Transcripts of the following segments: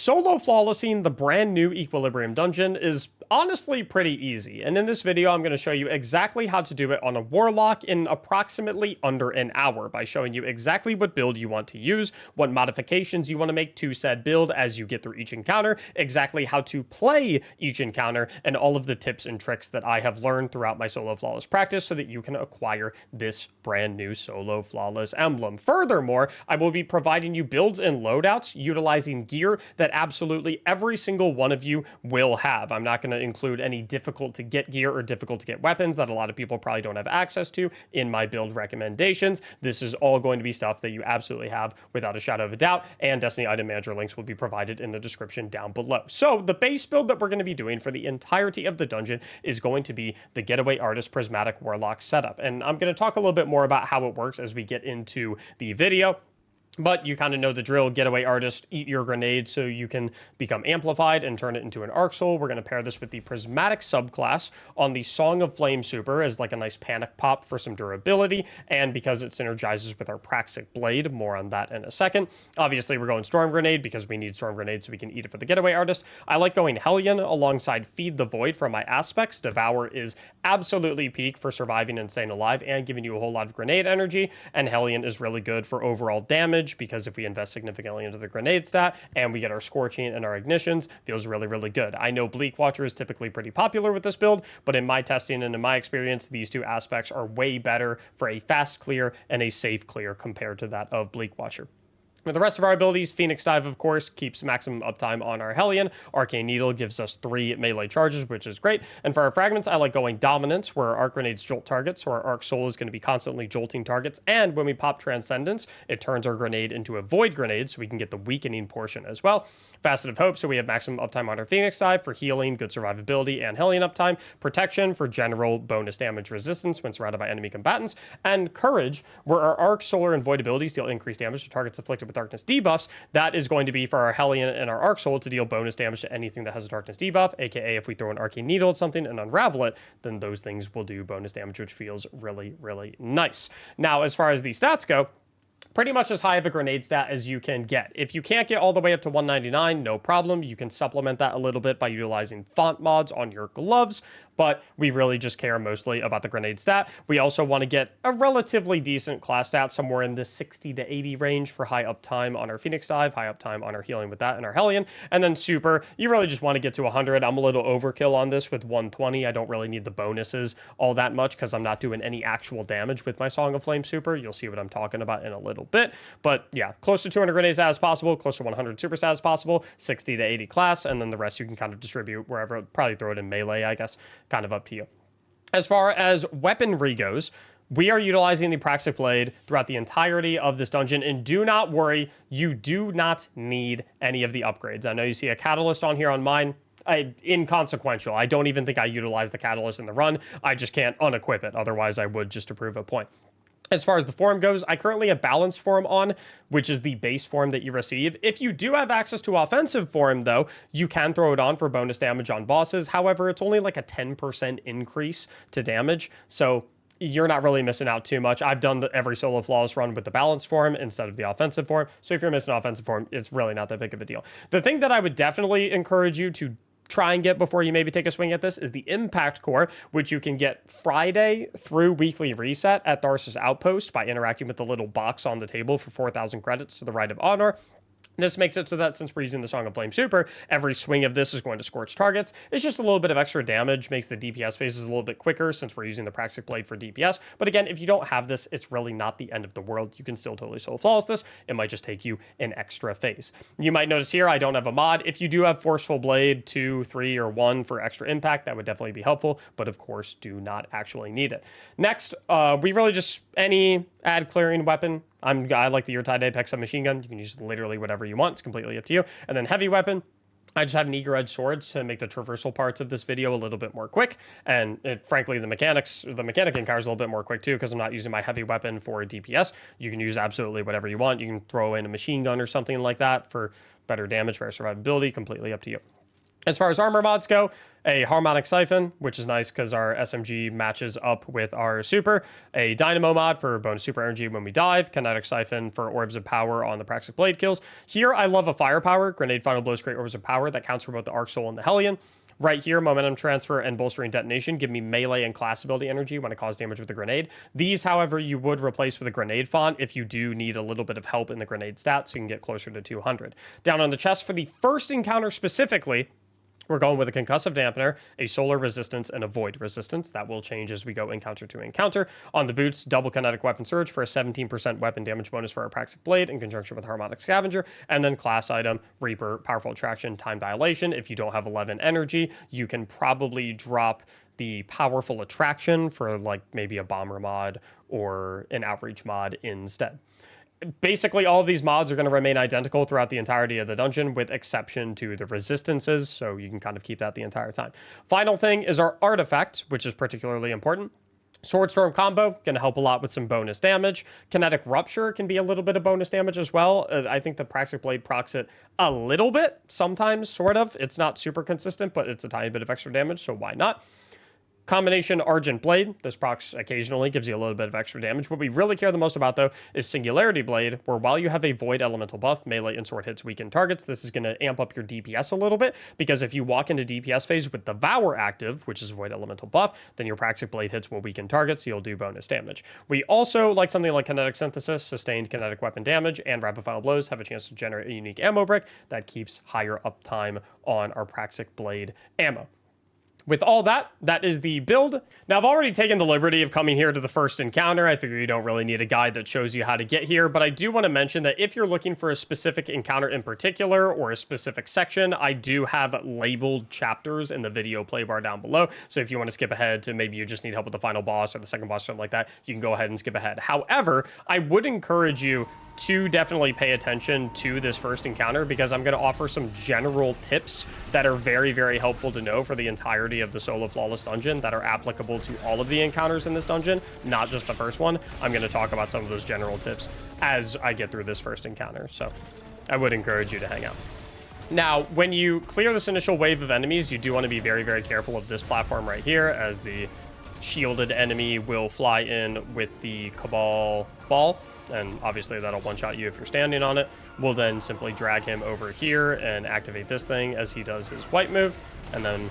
Solo flawlessing the brand new Equilibrium dungeon is honestly pretty easy, and in this video I'm going to show you exactly how to do it on a Warlock in approximately under an hour by showing you exactly what build you want to use, what modifications you want to make to said build as you get through each encounter, exactly how to play each encounter, and all of the tips and tricks that I have learned throughout my solo flawless practice so that you can acquire this brand new solo flawless emblem. Furthermore, I will be providing you builds and loadouts utilizing gear that absolutely every single one of you will have. I'm not going to include any difficult to get gear or difficult to get weapons that a lot of people probably don't have access to in my build recommendations. This is all going to be stuff that you absolutely have without a shadow of a doubt, and Destiny item manager links will be provided in the description down below. So the base build that we're going to be doing for the entirety of the dungeon is going to be the Getaway Artist Prismatic Warlock setup, and I'm going to talk a little bit more about how it works as we get into the video. But you kind of know the drill. Getaway Artist, eat your grenade so you can become amplified and turn it into an Arc Soul. We're going to pair this with the Prismatic subclass on the Song of Flame super as like a nice panic pop for some durability, and because it synergizes with our Praxic Blade. More on that in a second. Obviously, we're going Storm Grenade because we need Storm Grenade so we can eat it for the Getaway Artist. I like going Hellion alongside Feed the Void for my aspects. Devour is absolutely peak for surviving and staying alive and giving you a whole lot of grenade energy, and Hellion is really good for overall damage, because if we invest significantly into the grenade stat and we get our scorching and our ignitions, feels really, really good. I know Bleak Watcher is typically pretty popular with this build, but in my testing and in my experience, these two aspects are way better for a fast clear and a safe clear compared to that of Bleak Watcher. For the rest of our abilities, Phoenix Dive, of course, keeps maximum uptime on our Hellion. Arcane Needle gives us 3 melee charges, which is great. And for our fragments, I like going Dominance, where our Arc Grenades jolt targets, so our Arc Soul is going to be constantly jolting targets. And when we pop Transcendence, it turns our grenade into a Void Grenade, so we can get the weakening portion as well. Facet of Hope, so we have maximum uptime on our Phoenix Dive for healing, good survivability, and Hellion uptime. Protection for general bonus damage resistance when surrounded by enemy combatants. And Courage, where our Arc, Solar, and Void abilities deal increased damage to targets afflicted with darkness debuffs. That is going to be for our Hellion and our Arc Soul to deal bonus damage to anything that has a darkness debuff, aka if we throw an Arcane Needle at something and unravel it, then those things will do bonus damage, which feels really, really nice. Now, as far as the stats go, pretty much as high of a grenade stat as you can get. If you can't get all the way up to 199, no problem. You can supplement that a little bit by utilizing font mods on your gloves, but we really just care mostly about the grenade stat. We also want to get a relatively decent class stat, somewhere in the 60 to 80 range for high uptime on our Phoenix Dive, high uptime on our healing with that, and our Hellion. And then super, you really just want to get to 100. I'm a little overkill on this with 120. I don't really need the bonuses all that much because I'm not doing any actual damage with my Song of Flame super. You'll see what I'm talking about in a little bit. But yeah, close to 200 grenade stat as possible, close to 100 super stat as possible, 60 to 80 class, and then the rest you can kind of distribute wherever. Probably throw it in melee, I guess. Kind of up to you. As far as weaponry goes, we are utilizing the Praxic Blade throughout the entirety of this dungeon, and do not worry, you do not need any of the upgrades. I know you see a Catalyst on here on mine. Inconsequential. I don't even think I utilize the Catalyst in the run. I just can't unequip it. Otherwise, I would, just to prove a point. As far as the form goes, I currently have Balanced Form on, which is the base form that you receive. If you do have access to Offensive Form, though, you can throw it on for bonus damage on bosses. However, it's only like a 10% increase to damage, so you're not really missing out too much. I've done every solo flawless run with the Balanced Form instead of the Offensive Form, so if you're missing Offensive Form, it's really not that big of a deal. The thing that I would definitely encourage you to try and get before you maybe take a swing at this is the Impact Core, which you can get Friday through weekly reset at Tharsis Outpost by interacting with the little box on the table for 4,000 credits to the right of honor. This makes it so that since we're using the Song of Flame super, every swing of this is going to scorch targets. It's just a little bit of extra damage, makes the DPS phases a little bit quicker since we're using the Praxic Blade for DPS. But again, if you don't have this, it's really not the end of the world. You can still totally solo flawless this. It might just take you an extra phase. You might notice here, I don't have a mod. If you do have Forceful Blade 2, 3, or 1 for extra impact, that would definitely be helpful, but of course, do not actually need it. Next, we really just, any ad clearing weapon. I like the Urtide Apex Machine Gun. You can use literally whatever you want. It's completely up to you. And then heavy weapon. I just have an eager edge sword to make the traversal parts of this video a little bit more quick. And frankly, the mechanic encounter is a little bit more quick too, because I'm not using my heavy weapon for DPS. You can use absolutely whatever you want. You can throw in a machine gun or something like that for better damage, better survivability, completely up to you. As far as armor mods go, A Harmonic Siphon, which is nice because our SMG matches up with our super. A Dynamo mod for bonus super energy when we dive. Kinetic Siphon for orbs of power on the Praxic Blade kills. Here, I love a firepower. Grenade final blows create orbs of power that counts for both the Arc Soul and the Hellion. Right here, Momentum Transfer and Bolstering Detonation give me melee and class ability energy when I cause damage with a grenade. These, however, you would replace with a grenade font if you do need a little bit of help in the grenade stats so you can get closer to 200. Down on the chest for the first encounter specifically, we're going with a Concussive Dampener, a Solar Resistance, and a Void Resistance. That will change as we go encounter to encounter. On the boots, double Kinetic Weapon Surge for a 17% weapon damage bonus for our Praxic Blade in conjunction with Harmonic Scavenger. And then class item, Reaper, Powerful Attraction, Time Dilation. If you don't have 11 energy, you can probably drop the Powerful Attraction for like maybe a Bomber mod or an Outreach mod instead. Basically, all of these mods are going to remain identical throughout the entirety of the dungeon, with exception to the resistances, so you can kind of keep that the entire time. Final thing is our artifact, which is particularly important. Swordstorm combo, going to help a lot with some bonus damage. Kinetic Rupture can be a little bit of bonus damage as well. I think the Praxic Blade procs it a little bit, sometimes, sort of. It's not super consistent, but it's a tiny bit of extra damage, so why not? Combination Argent Blade. This procs occasionally gives you a little bit of extra damage. What we really care the most about, though, is Singularity Blade, where while you have a Void Elemental buff, melee and sword hits weaken targets. This is going to amp up your DPS a little bit, because if you walk into DPS phase with Devour active, which is Void Elemental buff, then your Praxic Blade hits will weaken targets, so you'll do bonus damage. We also like something like Kinetic Synthesis, Sustained Kinetic Weapon Damage, and Rapid Fire Blows have a chance to generate a unique ammo brick that keeps higher uptime on our Praxic Blade ammo. With all that, that is the build. Now, I've already taken the liberty of coming here to the first encounter. I figure you don't really need a guide that shows you how to get here, but I do want to mention that if you're looking for a specific encounter in particular or a specific section, I do have labeled chapters in the video play bar down below. So if you want to skip ahead to maybe you just need help with the final boss or the second boss or something like that, you can go ahead and skip ahead. However, I would encourage you to definitely pay attention to this first encounter, because I'm going to offer some general tips that are very, very helpful to know for the entirety of the Solo Flawless dungeon that are applicable to all of the encounters in this dungeon, not just the first one. I'm going to talk about some of those general tips as I get through this first encounter, so I would encourage you to hang out. Now, when you clear this initial wave of enemies, you do want to be very, very careful of this platform right here, as the shielded enemy will fly in with the Cabal Ball. And obviously that'll one-shot you if you're standing on it. We'll then simply drag him over here and activate this thing as he does his white move. And then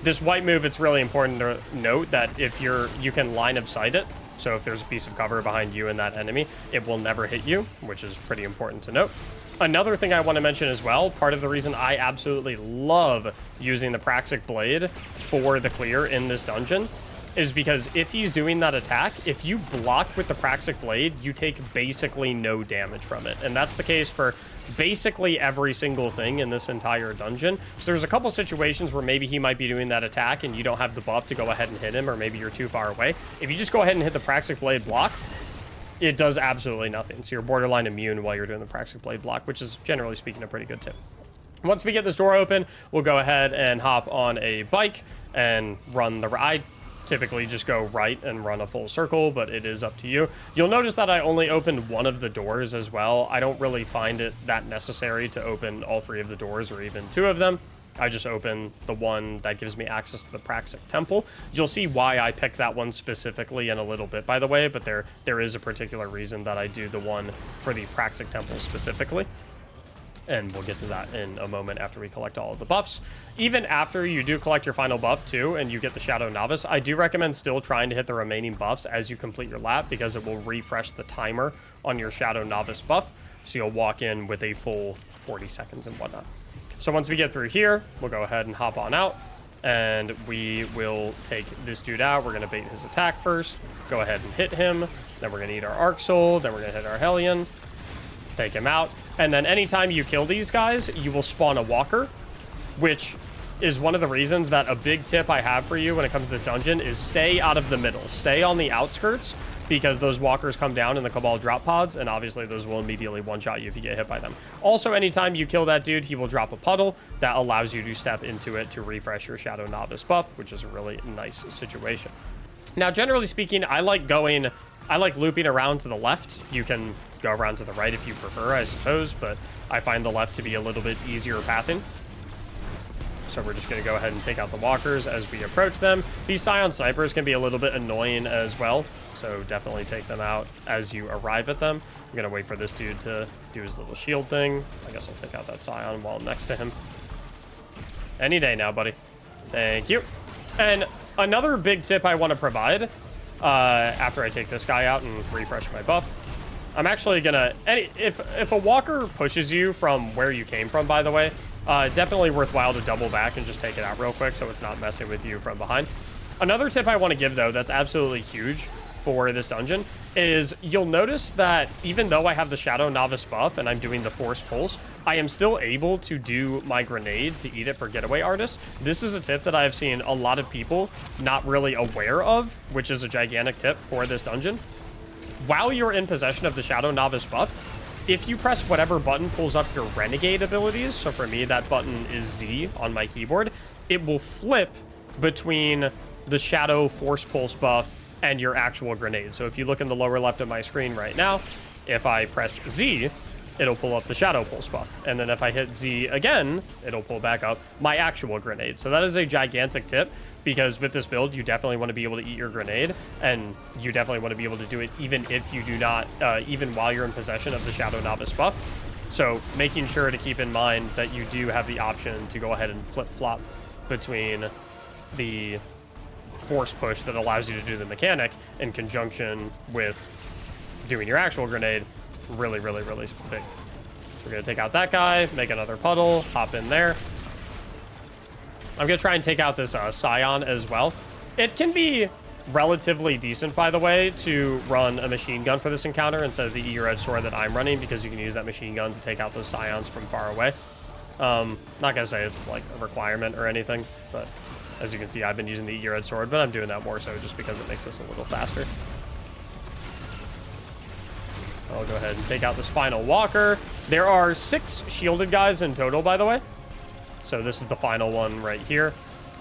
this white move, it's really important to note that if you can line of sight it. So if there's a piece of cover behind you and that enemy, it will never hit you, which is pretty important to note. Another thing I want to mention as well, part of the reason I absolutely love using the Praxic Blade for the clear in this dungeon is because if he's doing that attack, if you block with the Praxic Blade, you take basically no damage from it. And that's the case for basically every single thing in this entire dungeon. So there's a couple situations where maybe he might be doing that attack and you don't have the buff to go ahead and hit him, or maybe you're too far away. If you just go ahead and hit the Praxic Blade block, it does absolutely nothing. So you're borderline immune while you're doing the Praxic Blade block, which is, generally speaking, a pretty good tip. Once we get this door open, we'll go ahead and hop on a bike and run the ride. Typically just go right and run a full circle, but it is up to you. You'll notice that I only opened one of the doors as well. I don't really find it that necessary to open all three of the doors or even two of them. I just open the one that gives me access to the Praxic Temple. You'll see why I picked that one specifically in a little bit, by the way, but there is a particular reason that I do the one for the Praxic Temple specifically. And we'll get to that in a moment after we collect all of the buffs. Even after you do collect your final buff too, and you get the Shadow Novice, I do recommend still trying to hit the remaining buffs as you complete your lap, because it will refresh the timer on your Shadow Novice buff. So you'll walk in with a full 40 seconds and whatnot. So once we get through here, we'll go ahead and hop on out, and we will take this dude out. We're going to bait his attack first, go ahead and hit him. Then we're going to eat our Arc Soul. Then we're going to hit our Hellion, take him out. And then anytime you kill these guys, you will spawn a walker, which is one of the reasons that a big tip I have for you when it comes to this dungeon is stay out of the middle. Stay on the outskirts, because those walkers come down in the Cabal drop pods, and obviously those will immediately one-shot you if you get hit by them. Also, anytime you kill that dude, he will drop a puddle that allows you to step into it to refresh your Shadow Novice buff, which is a really nice situation. Now, generally speaking, I like looping around to the left. You can go around to the right if you prefer, I suppose, but I find the left to be a little bit easier pathing. So we're just going to go ahead and take out the walkers as we approach them. These Scion snipers can be a little bit annoying as well, so definitely take them out as you arrive at them. I'm going to wait for this dude to do his little shield thing. I guess I'll take out that Scion while I'm next to him. Any day now, buddy. Thank you. And another big tip I want to provide after I take this guy out and refresh my buff, I'm actually going to... If a walker pushes you from where you came from, by the way, definitely worthwhile to double back and just take it out real quick so it's not messing with you from behind. Another tip I want to give, though, that's absolutely huge for this dungeon is you'll notice that even though I have the Shadow Novice buff and I'm doing the Force Pulse, I am still able to do my grenade to eat it for Getaway Artist. This is a tip that I've seen a lot of people not really aware of, which is a gigantic tip for this dungeon. While you're in possession of the Shadow Novice buff, if you press whatever button pulls up your Renegade abilities, so for me that button is Z on my keyboard, it will flip between the Shadow Force Pulse buff and your actual grenade. So if you look in the lower left of my screen right now, if I press Z, it'll pull up the Shadow Pulse buff. And then if I hit Z again, it'll pull back up my actual grenade. So that is a gigantic tip, because with this build, you definitely want to be able to eat your grenade, and you definitely want to be able to do it even if you do not, even while you're in possession of the Shadow Novice buff. So making sure to keep in mind that you do have the option to go ahead and flip-flop between the force push that allows you to do the mechanic in conjunction with doing your actual grenade. Really, really, really big. We're going to take out that guy, make another puddle, hop in there. I'm going to try and take out this Scion as well. It can be relatively decent, by the way, to run a machine gun for this encounter instead of the Eager Edge Sword that I'm running, because you can use that machine gun to take out those Scions from far away. Not going to say it's like a requirement or anything, but as you can see, I've been using the Eager Edge Sword, but I'm doing that more so just because it makes this a little faster. I'll go ahead and take out this final walker. There are 6 shielded guys in total, by the way. So this is the final one right here.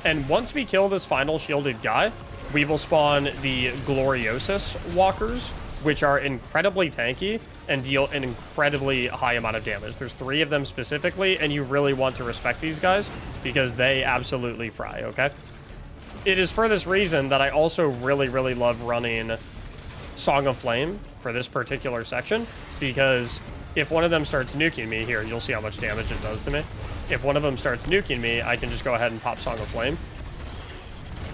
And once we kill this final shielded guy, we will spawn the Gloriosus walkers, which are incredibly tanky and deal an incredibly high amount of damage. There's 3 of them specifically, and you really want to respect these guys because they absolutely fry, okay? It is for this reason that I also really, really love running Song of Flame for this particular section, because if one of them starts nuking me, here, you'll see how much damage it does to me. If one of them starts nuking me, I can just go ahead and pop Song of Flame.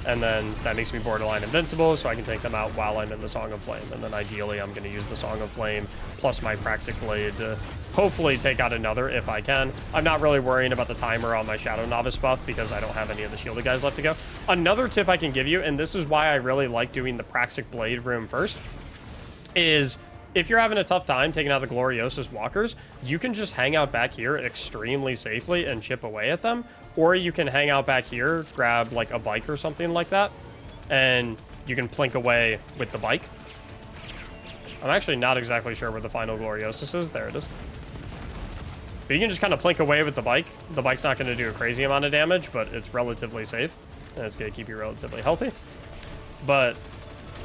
And then that makes me borderline invincible, so I can take them out while I'm in the Song of Flame. And then ideally, I'm going to use the Song of Flame plus my Praxic Blade to hopefully take out another if I can. I'm not really worrying about the timer on my Shadow Novice buff because I don't have any of the shielded guys left to go. Another tip I can give you, and this is why I really like doing the Praxic Blade room first, is if you're having a tough time taking out the Gloriosus walkers, you can just hang out back here extremely safely and chip away at them. Or you can hang out back here, grab like a bike or something like that, and you can plink away with the bike. I'm actually not exactly sure where the final Gloriosus is. There it is. But you can just kind of plink away with the bike. The bike's not going to do a crazy amount of damage, but it's relatively safe, and it's going to keep you relatively healthy. But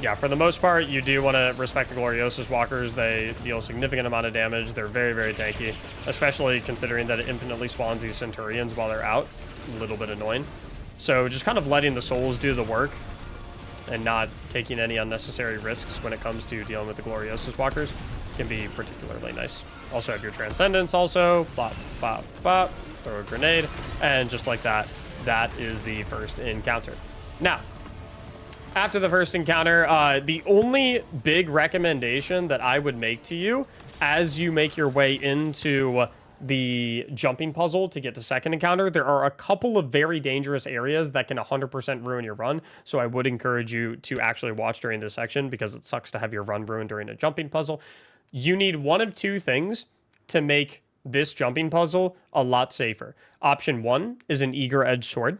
yeah, for the most part, you do want to respect the Gloriosus walkers. They deal a significant amount of damage. They're very, very tanky, especially considering that it infinitely spawns these Centurions while they're out. A little bit annoying. So just kind of letting the souls do the work and not taking any unnecessary risks when it comes to dealing with the Gloriosus walkers can be particularly nice. Also have your Transcendence also. Plop, plop, plop. Throw a grenade. And just like that, that is the first encounter. Now, after the first encounter, the only big recommendation that I would make to you as you make your way into the jumping puzzle to get to second encounter, there are a couple of very dangerous areas that can 100% ruin your run. So I would encourage you to actually watch during this section because it sucks to have your run ruined during a jumping puzzle. You need one of 2 things to make this jumping puzzle a lot safer. Option 1 is an Eager Edge Sword.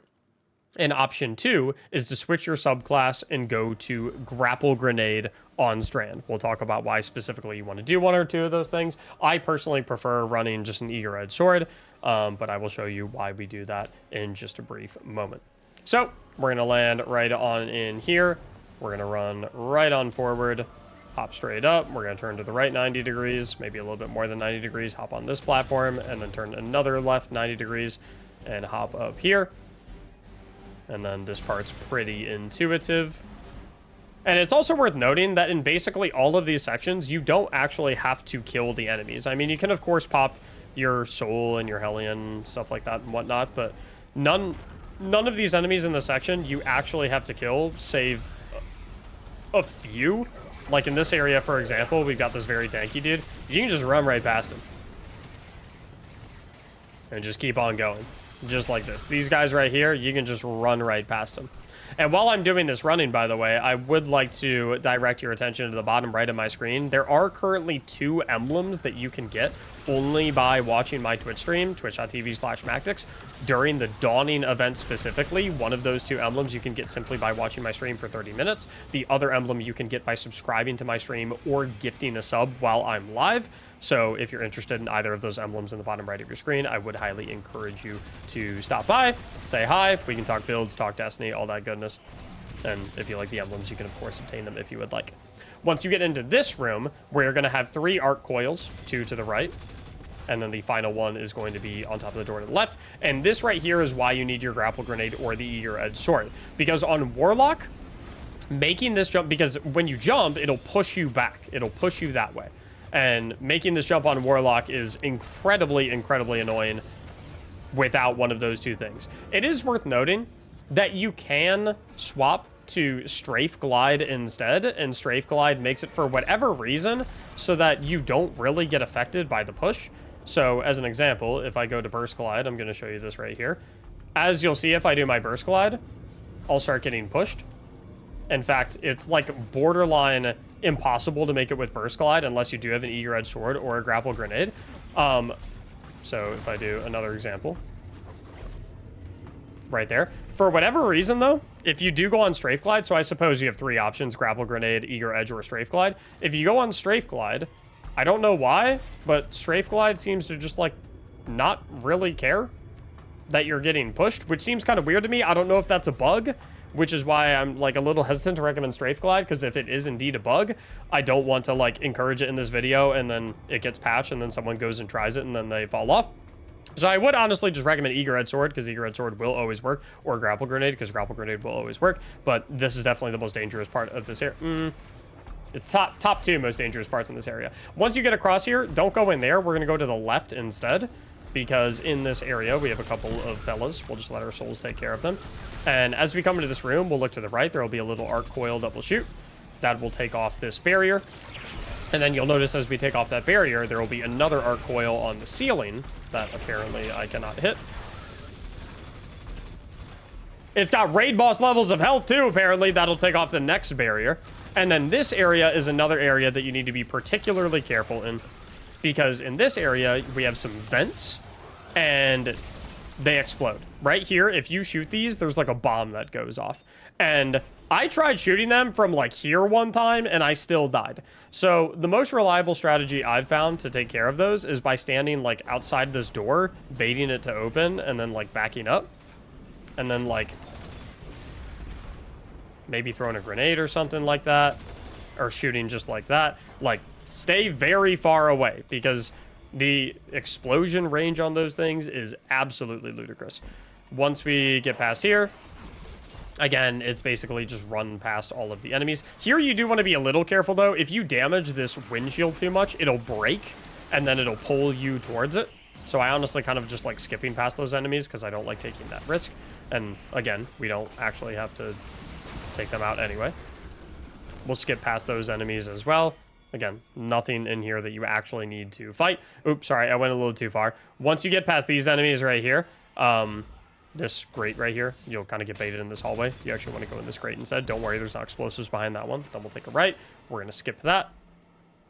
And option 2 is to switch your subclass and go to Grapple Grenade on Strand. We'll talk about why specifically you want to do one or 2 of those things. I personally prefer running just an Eager Edge Sword, but I will show you why we do that in just a brief moment. So we're going to land right on in here. We're going to run right on forward, hop straight up. We're going to turn to the right 90 degrees, maybe a little bit more than 90 degrees, hop on this platform, and then turn another left 90 degrees and hop up here. And then this part's pretty intuitive. And it's also worth noting that in basically all of these sections, you don't actually have to kill the enemies. I mean, you can, of course, pop your soul and your Hellion, stuff like that and whatnot, but none of these enemies in the section you actually have to kill, save a few. Like in this area, for example, we've got this very tanky dude. You can just run right past him. And just keep on going. Just like this. These guys right here, you can just run right past them. And while I'm doing this running, by the way, I would like to direct your attention to the bottom right of my screen. There are currently 2 emblems that you can get only by watching my Twitch stream, twitch.tv/Mactics, during the Dawning event specifically. One of those 2 emblems you can get simply by watching my stream for 30 minutes. The other emblem you can get by subscribing to my stream or gifting a sub while I'm live. So if you're interested in either of those emblems in the bottom right of your screen, I would highly encourage you to stop by, say hi. We can talk builds, talk Destiny, all that goodness. And if you like the emblems, you can, of course, obtain them if you would like. Once you get into this room, we're going to have 3 arc coils, 2 to the right. And then the final one is going to be on top of the door to the left. And this right here is why you need your grapple grenade or the eager edge sword. Because on Warlock, making this jump, because when you jump, it'll push you back. It'll push you that way. And making this jump on Warlock is incredibly, incredibly annoying without one of those 2 things. It is worth noting that you can swap to Strafe Glide instead, and Strafe Glide makes it for whatever reason so that you don't really get affected by the push. So, as an example, if I go to Burst Glide, I'm going to show you this right here. As you'll see, if I do my Burst Glide, I'll start getting pushed. In fact, it's like borderline impossible to make it with Burst Glide unless you do have an Eager Edge Sword or a Grapple Grenade. So if I do another example, right there. For whatever reason, though, if you do go on Strafe Glide, so I suppose you have 3 options, Grapple Grenade, Eager Edge, or Strafe Glide. If you go on Strafe Glide, I don't know why, but Strafe Glide seems to just, like, not really care that you're getting pushed, which seems kind of weird to me. I don't know if that's a bug, which is why I'm, like, a little hesitant to recommend Strafe Glide, because if it is indeed a bug, I don't want to, like, encourage it in this video, and then it gets patched, and then someone goes and tries it, and then they fall off. So I would honestly just recommend Eager Edge Sword, because Eager Edge Sword will always work, or Grapple Grenade, because Grapple Grenade will always work, but this is definitely the most dangerous part of this area. It's top 2 most dangerous parts in this area. Once you get across here, don't go in there. We're going to go to the left instead, because in this area, we have a couple of fellas. We'll just let our souls take care of them. And as we come into this room, we'll look to the right. There will be a little arc coil that will shoot. That will take off this barrier. And then you'll notice as we take off that barrier, there will be another arc coil on the ceiling that apparently I cannot hit. It's got raid boss levels of health too, apparently. That'll take off the next barrier. And then this area is another area that you need to be particularly careful in, because in this area, we have some vents, and they explode. Right here, if you shoot these, there's like a bomb that goes off. And I tried shooting them from like here one time, and I still died. So the most reliable strategy I've found to take care of those is by standing like outside this door, baiting it to open, and then like backing up. And then like maybe throwing a grenade or something like that, or shooting just like that. Like, stay very far away, because the explosion range on those things is absolutely ludicrous. Once we get past here, again, it's basically just run past all of the enemies. Here you do want to be a little careful, though. If you damage this windshield too much, it'll break, and then it'll pull you towards it. So I honestly kind of just like skipping past those enemies, because I don't like taking that risk. And again, we don't actually have to take them out anyway. We'll skip past those enemies as well. Again, nothing in here that you actually need to fight. Oops, sorry, I went a little too far. Once you get past these enemies right here, this grate right here, you'll kind of get baited in this hallway. You actually want to go in this grate instead. Don't worry, there's no explosives behind that one. Then we'll take a right. We're going to skip that.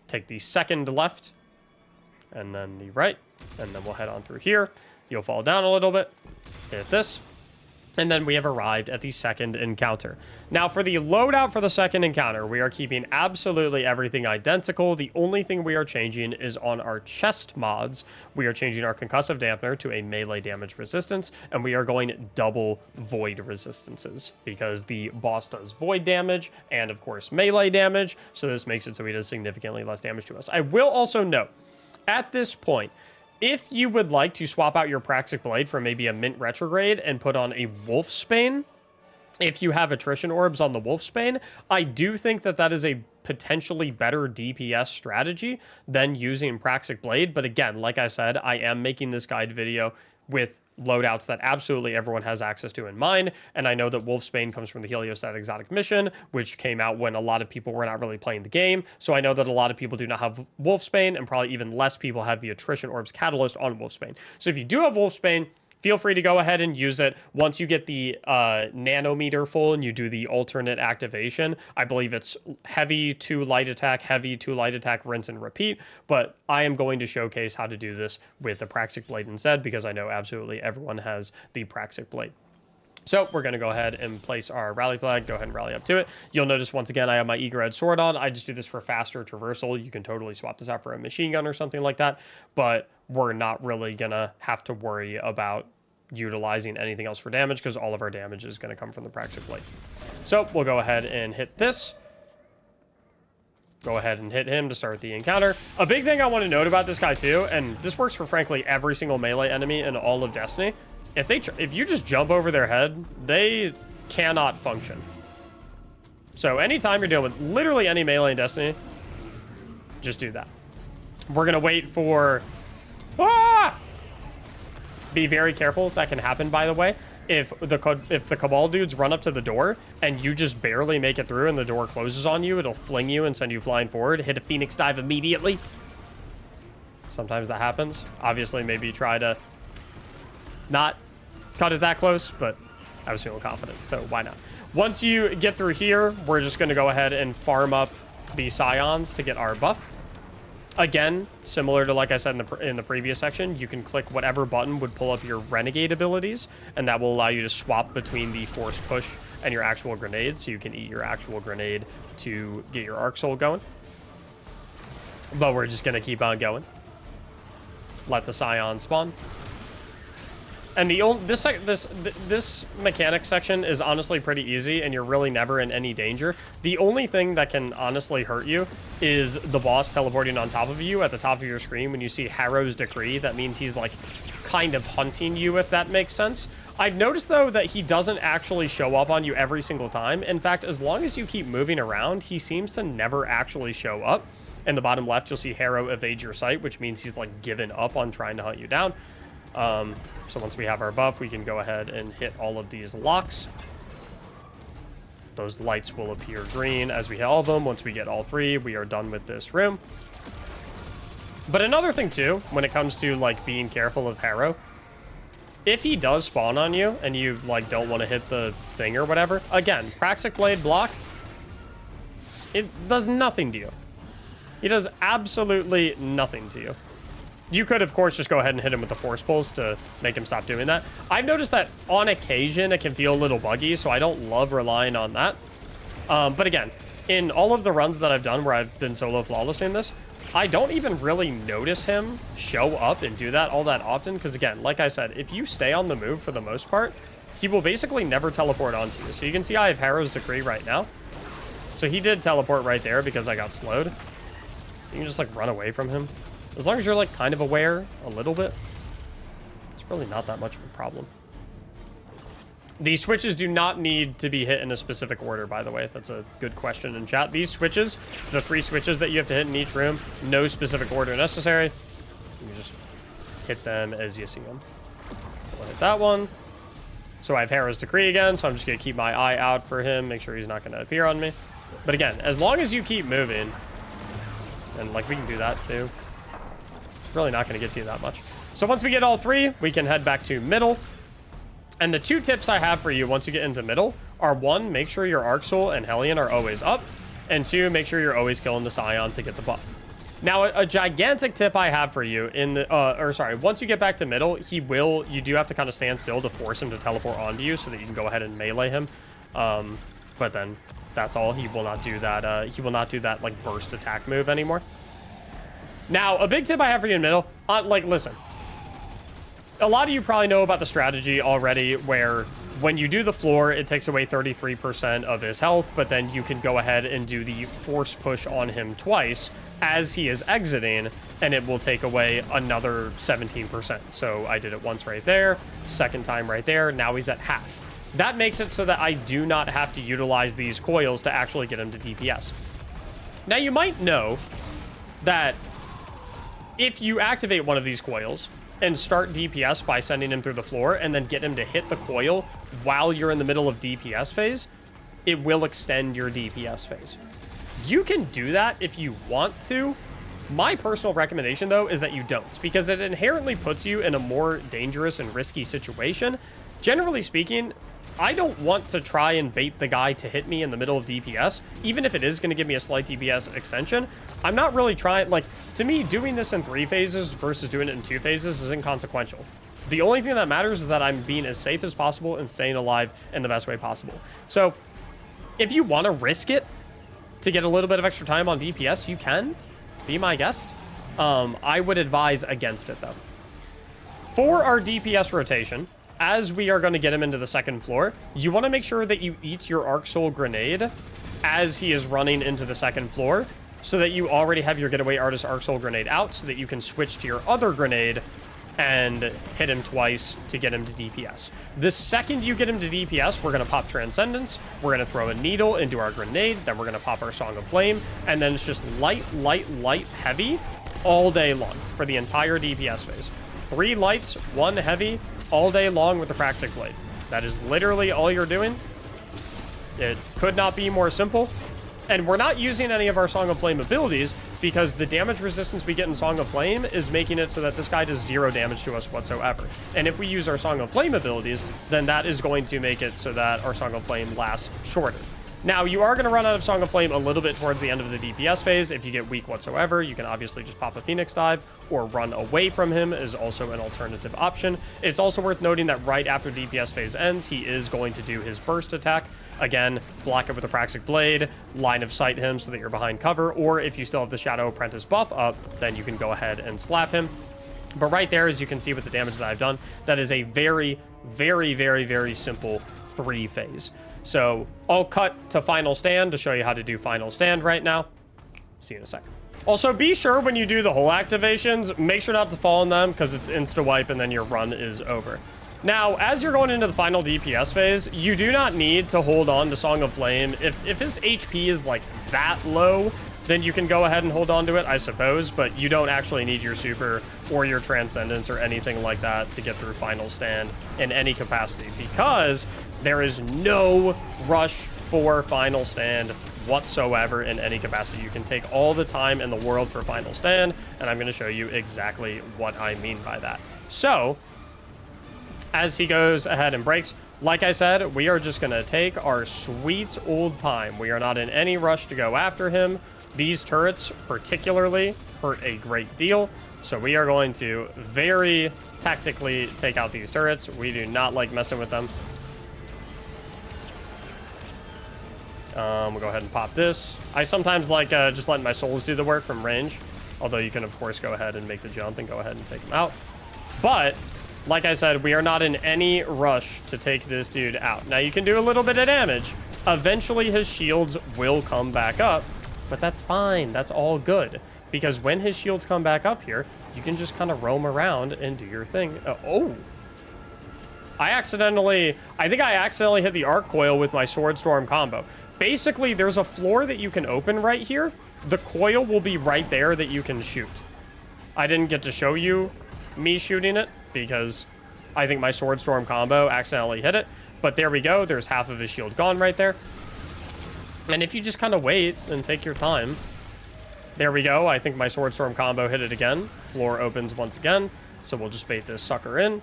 Take the second left, and then the right, and then we'll head on through here. You'll fall down a little bit, hit this, and then we have arrived at the second encounter. Now, for the loadout for the second encounter, we are keeping absolutely everything identical. The only thing we are changing is on our chest mods. We are changing our concussive dampener to a melee damage resistance, and we are going double void resistances, because the boss does void damage and, of course, melee damage, so this makes it so he does significantly less damage to us. I will also note, at this point, if you would like to swap out your Praxic Blade for maybe a Mint Retrograde and put on a Wolfsbane, if you have attrition orbs on the Wolfsbane, I do think that that is a potentially better DPS strategy than using Praxic Blade. But again, like I said, I am making this guide video with loadouts that absolutely everyone has access to in mind. And I know that Wolfsbane comes from the Heliostat Exotic Mission, which came out when a lot of people were not really playing the game. So I know that a lot of people do not have Wolfsbane, and probably even less people have the Attrition Orbs Catalyst on Wolfsbane. So if you do have Wolfsbane, feel free to go ahead and use it. Once you get the nanometer full and you do the alternate activation, I believe it's heavy to light attack, rinse and repeat. But I am going to showcase how to do this with the Praxic Blade instead, because I know absolutely everyone has the Praxic Blade. So we're going to go ahead and place our rally flag, go ahead and rally up to it. You'll notice once again, I have my Eager Edge Sword on. I just do this for faster traversal. You can totally swap this out for a machine gun or something like that, but we're not really going to have to worry about utilizing anything else for damage, because all of our damage is going to come from the Praxic Blade. So we'll go ahead and hit this. Go ahead and hit him to start the encounter. A big thing I want to note about this guy too, and this works for frankly every single melee enemy in all of Destiny, if you just jump over their head, they cannot function. So anytime you're dealing with literally any melee in Destiny, just do that. We're going to wait for... Ah! Be very careful. That can happen, by the way. If the Cabal dudes run up to the door and you just barely make it through and the door closes on you, it'll fling you and send you flying forward. Hit a Phoenix Dive immediately. Sometimes that happens. Obviously, maybe try to not cut it that close, but I was feeling confident, so why not? Once you get through here, we're just going to go ahead and farm up the Scions to get our buff. Again, similar to like I said in the previous section, you can click whatever button would pull up your Renegade abilities, and that will allow you to swap between the Force Push and your actual grenade, so you can eat your actual grenade to get your Arc Soul going. But we're just going to keep on going. Let the Scion spawn. And this mechanic section is honestly pretty easy, and you're really never in any danger. The only thing that can honestly hurt you is the boss teleporting on top of you at the top of your screen when you see Harrow's Decree. That means he's like kind of hunting you, if that makes sense. I've noticed though that he doesn't actually show up on you every single time. In fact, as long as you keep moving around, he seems to never actually show up. In the bottom left, you'll see Harrow evade your sight, which means he's like given up on trying to hunt you down. So once we have our buff, we can go ahead and hit all of these locks. Those lights will appear green as we hit all of them. Once we get all three, we are done with this room. But another thing too, when it comes to like being careful of Harrow, if he does spawn on you and you like don't want to hit the thing or whatever, again, Praxic Blade block, it does nothing to you. He does absolutely nothing to you. You could, of course, just go ahead and hit him with the Force Pulse to make him stop doing that. I've noticed that on occasion it can feel a little buggy, so I don't love relying on that. But again, in all of the runs that I've done where I've been solo flawlessing this, I don't even really notice him show up and do that all that often. Because again, like I said, if you stay on the move for the most part, he will basically never teleport onto you. So you can see I have Harrow's Decree right now. So he did teleport right there because I got slowed. You can just like run away from him. As long as you're like kind of aware a little bit, it's really not that much of a problem. These switches do not need to be hit in a specific order, by the way. That's a good question in chat. These switches, the 3 switches that you have to hit in each room, no specific order necessary. You just hit them as you see them. I'll hit that one. So I have Harrow's Decree again, so I'm just going to keep my eye out for him, make sure he's not going to appear on me. But again, as long as you keep moving, and like we can do that too. Really not going to get to you that much. So once we get all 3, we can head back to middle. And the 2 tips I have for you once you get into middle are 1, make sure your Arc Soul and Hellion are always up. And 2, make sure you're always killing the Scion to get the buff. Now, a gigantic tip I have for you in the, once you get back to middle, you do have to kind of stand still to force him to teleport onto you so that you can go ahead and melee him. But then that's all. He will not do that. He will not do that like burst attack move anymore. Now, a big tip I have for you in middle, listen. A lot of you probably know about the strategy already where when you do the floor, it takes away 33% of his health, but then you can go ahead and do the Force Push on him twice as he is exiting, and it will take away another 17%. So I did it once right there, second time right there, now he's at half. That makes it so that I do not have to utilize these coils to actually get him to DPS. Now, you might know that if you activate one of these coils and start DPS by sending him through the floor and then get him to hit the coil while you're in the middle of DPS phase, it will extend your DPS phase. You can do that if you want to. My personal recommendation, though, is that you don't, because it inherently puts you in a more dangerous and risky situation. Generally speaking, I don't want to try and bait the guy to hit me in the middle of DPS, even if it is going to give me a slight DPS extension. I'm not really trying, like, to me, doing this in 3 phases versus doing it in 2 phases is inconsequential. The only thing that matters is that I'm being as safe as possible and staying alive in the best way possible. So, if you want to risk it to get a little bit of extra time on DPS, you can. Be my guest. I would advise against it, though. For our DPS rotation, as we are going to get him into the second floor, you want to make sure that you eat your Arc Soul Grenade as he is running into the second floor, so that you already have your Getaway Artist Arc Soul Grenade out, so that you can switch to your other grenade and hit him twice to get him to DPS. The second you get him to DPS, we're going to pop Transcendence, we're going to throw a needle into our grenade, then we're going to pop our Song of Flame, and then it's just light, heavy all day long for the entire DPS phase. 3 lights, 1 heavy, all day long with the Praxic Blade. That is literally all you're doing. It could not be more simple. And we're not using any of our Song of Flame abilities because the damage resistance we get in Song of Flame is making it so that this guy does 0 damage to us whatsoever. And if we use our Song of Flame abilities, then that is going to make it so that our Song of Flame lasts shorter. Now, you are going to run out of Song of Flame a little bit towards the end of the DPS phase. If you get weak whatsoever, you can obviously just pop a Phoenix Dive, or run away from him is also an alternative option. It's also worth noting that right after DPS phase ends, he is going to do his burst attack. Again, block it with a Praxic Blade, line of sight him so that you're behind cover, or if you still have the Shadow Apprentice buff up, then you can go ahead and slap him. But right there, as you can see with the damage that I've done, that is a very, very simple 3 phase. So I'll cut to Final Stand to show you how to do Final Stand right now. See you in a second. Also, be sure when you do the whole activations, make sure not to fall in them because it's insta-wipe and then your run is over. Now, as you're going into the final DPS phase, you do not need to hold on to Song of Flame. If his HP is like that low, then you can go ahead and hold on to it, I suppose, but you don't actually need your super or your Transcendence or anything like that to get through Final Stand in any capacity, because there is no rush for Final Stand whatsoever in any capacity. You can take all the time in the world for Final Stand, and I'm going to show you exactly what I mean by that. So, as he goes ahead and breaks, like I said, we are just going to take our sweet old time. We are not in any rush to go after him. These turrets particularly hurt a great deal, so we are going to very tactically take out these turrets. We do not like messing with them. We'll go ahead and pop this. I sometimes like just letting my souls do the work from range, although you can, of course, go ahead and make the jump and go ahead and take them out. But, like I said, we are not in any rush to take this dude out. Now, you can do a little bit of damage. Eventually, his shields will come back up, but that's fine. That's all good, because when his shields come back up here, you can just kind of roam around and do your thing. I think I accidentally hit the Arc Coil with my Sword Storm combo. Basically, there's a floor that you can open right here. The coil will be right there that you can shoot. I didn't get to show you me shooting it because I think my Sword Storm combo accidentally hit it. But there we go. There's half of his shield gone right there. And if you just kind of wait and take your time, there we go. I think my Sword Storm combo hit it again. Floor opens once again. So we'll just bait this sucker in.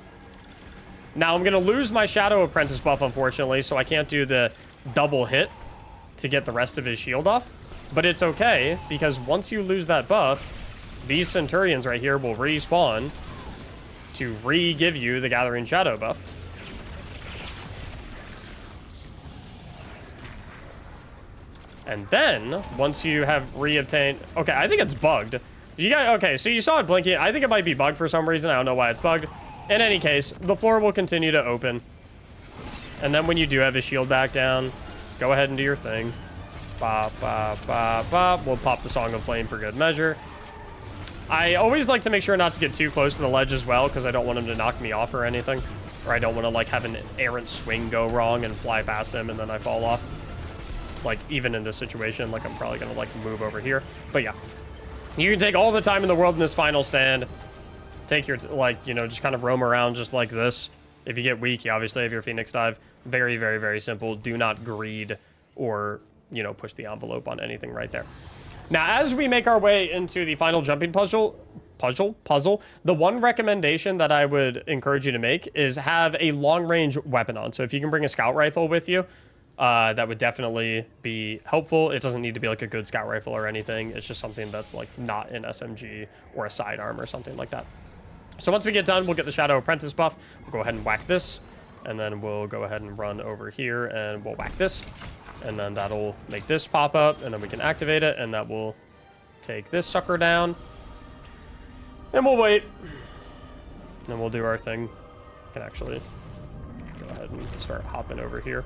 Now I'm going to lose my Shadow Apprentice buff, unfortunately, so I can't do the double hit to get the rest of his shield off. But it's okay, because once you lose that buff, these Centurions right here will respawn to re-give you the Gathering Shadow buff. And then, once you have re-obtained... Okay, I think it's bugged. You guys, okay, so you saw it blinking. I think it might be bugged for some reason. I don't know why it's bugged. In any case, the floor will continue to open. And then when you do have his shield back down, go ahead and do your thing. Bop, bop, bop, bop. We'll pop the Song of Flame for good measure. I always like to make sure not to get too close to the ledge as well, because I don't want him to knock me off or anything. or I don't want to like have an errant swing go wrong and fly past him and then I fall off. Like even in this situation, like I'm probably gonna like move over here. But yeah, you can take all the time in the world in this final stand. Take your like, you know, just kind of roam around just like this. If you get weak, you obviously have your Phoenix Dive. Very, very, very simple. Do not greed or, you know, push the envelope on anything right there. Now, as we make our way into the final jumping puzzle, the one recommendation that I would encourage you to make is have a long-range weapon on. So if you can bring a scout rifle with you, that would definitely be helpful. It doesn't need to be like a good scout rifle or anything. It's just something that's like not an SMG or a sidearm or something like that. So once we get done, we'll get the Shadow Apprentice buff. We'll go ahead and whack this, and then we'll go ahead and run over here and we'll whack this. And then that'll make this pop up, and then we can activate it, and that will take this sucker down. And we'll wait. And we'll do our thing. We can actually go ahead and start hopping over here.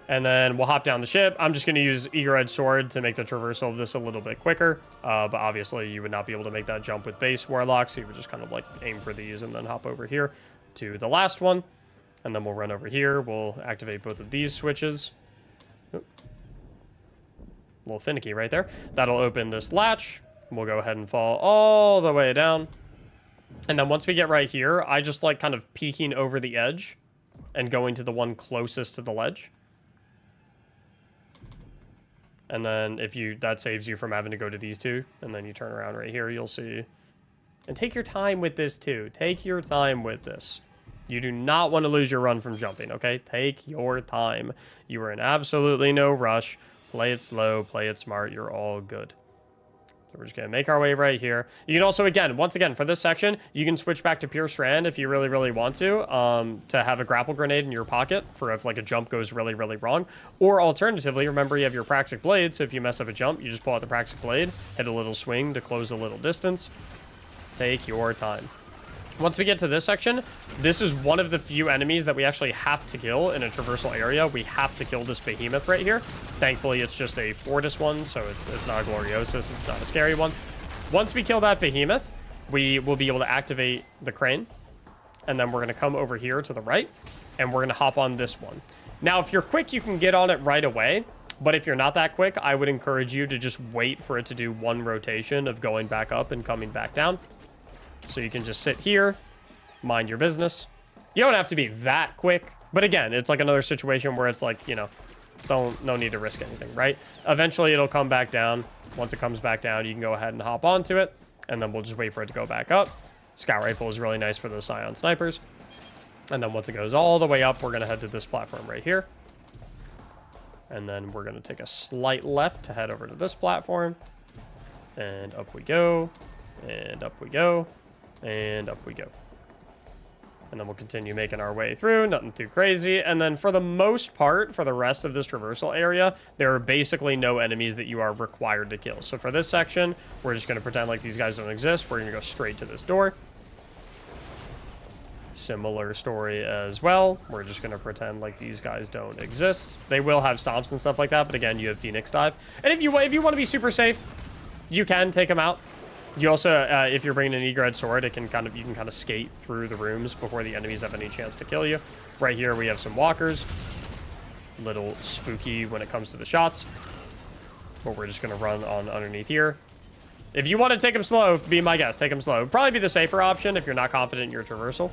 And then we'll hop down the ship. I'm just going to use Eager Edge Sword to make the traversal of this a little bit quicker. But obviously, you would not be able to make that jump with base Warlock, so you would just kind of like aim for these and then hop over here to the last one. And then we'll run over here. We'll activate both of these switches. Oop. A little finicky right there. That'll open this latch. We'll go ahead and fall all the way down. And then once we get right here, I just like kind of peeking over the edge and going to the one closest to the ledge. And then if you, that saves you from having to go to these two. And then you turn around right here, you'll see. And take your time with this too. Take your time with this. You do not want to lose your run from jumping, okay? Take your time. You are in absolutely no rush. Play it slow, play it smart. You're all good. So we're just going to make our way right here. You can also, once again, for this section, you can switch back to Pure Strand if you really, really want to have a grapple grenade in your pocket for if like a jump goes really, really wrong. Or alternatively, remember you have your Praxic Blade, so if you mess up a jump, you just pull out the Praxic Blade, hit a little swing to close a little distance. Take your time. Once we get to this section, this is one of the few enemies that we actually have to kill in a traversal area. We have to kill this behemoth right here. Thankfully, it's just a Fortis one, so it's not a Gloriosus. It's not a scary one. Once we kill that behemoth, we will be able to activate the crane. And then we're going to come over here to the right, and we're going to hop on this one. Now, if you're quick, you can get on it right away. But if you're not that quick, I would encourage you to just wait for it to do one rotation of going back up and coming back down. So you can just sit here, mind your business. You don't have to be that quick. But again, it's like another situation where it's like, you know, no need to risk anything, right? Eventually, it'll come back down. Once it comes back down, you can go ahead and hop onto it. And then we'll just wait for it to go back up. Scout Rifle is really nice for those Scion Snipers. And then once it goes all the way up, we're going to head to this platform right here. And then we're going to take a slight left to head over to this platform. And up we go. And up we go. And up we go. And then we'll continue making our way through. Nothing too crazy. And then for the most part, for the rest of this traversal area, there are basically no enemies that you are required to kill. So for this section, we're just going to pretend like these guys don't exist. We're going to go straight to this door. Similar story as well. We're just going to pretend like these guys don't exist. They will have stomps and stuff like that. But again, you have Phoenix Dive. And if you want to be super safe, you can take them out. You also, if you're bringing an Eager Edge Sword, you can kind of skate through the rooms before the enemies have any chance to kill you. Right here, we have some walkers. Little spooky when it comes to the shots. But we're just going to run on underneath here. If you want to take them slow, be my guest. Take them slow. Probably be the safer option if you're not confident in your traversal.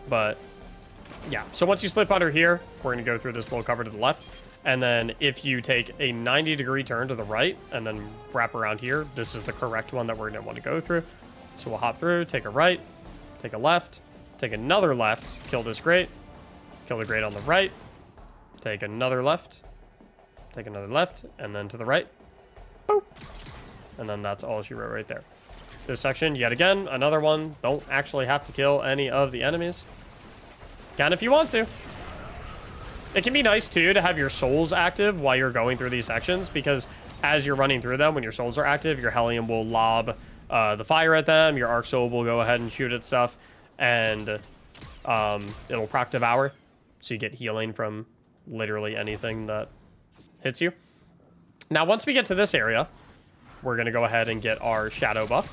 But, yeah. So once you slip under here, we're going to go through this little cover to the left. And then if you take a 90-degree turn to the right and then wrap around here, this is the correct one that we're going to want to go through. So we'll hop through, take a right, take a left, take another left, kill this grate, kill the grate on the right, take another left, and then to the right. Boop. And then that's all she wrote right there. This section, yet again, another one. Don't actually have to kill any of the enemies. Can if you want to. It can be nice, too, to have your souls active while you're going through these sections, because as you're running through them, when your souls are active, your Hellion will lob the fire at them, your Arc Soul will go ahead and shoot at stuff, and it'll proc Devour, so you get healing from literally anything that hits you. Now, once we get to this area, we're going to go ahead and get our Shadow buff.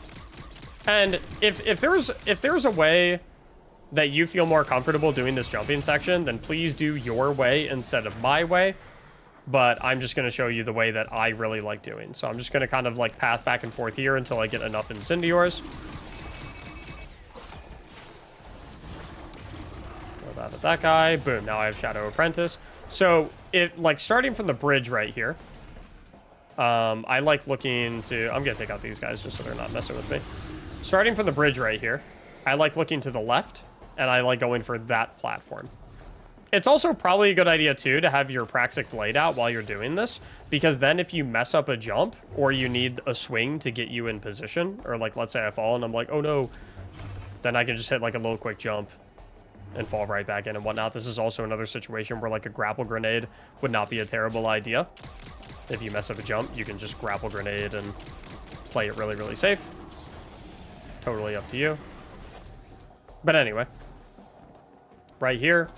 And if there's a way that you feel more comfortable doing this jumping section, then please do your way instead of my way. But I'm just going to show you the way that I really like doing. So I'm just going to kind of like path back and forth here until I get enough Incendiors. Throw that at that guy. Boom. Now I have Shadow Apprentice. So it like starting from the bridge right here. I like looking to... I'm going to take out these guys just so they're not messing with me. Starting from the bridge right here, I like looking to the left, and I like going for that platform. It's also probably a good idea, too, to have your Praxic Blade out while you're doing this, because then if you mess up a jump, or you need a swing to get you in position, or, like, let's say I fall and I'm like, oh, no, then I can just hit, like, a little quick jump and fall right back in and whatnot. This is also another situation where, like, a grapple grenade would not be a terrible idea. If you mess up a jump, you can just grapple grenade and play it really, really safe. Totally up to you. But anyway, right here,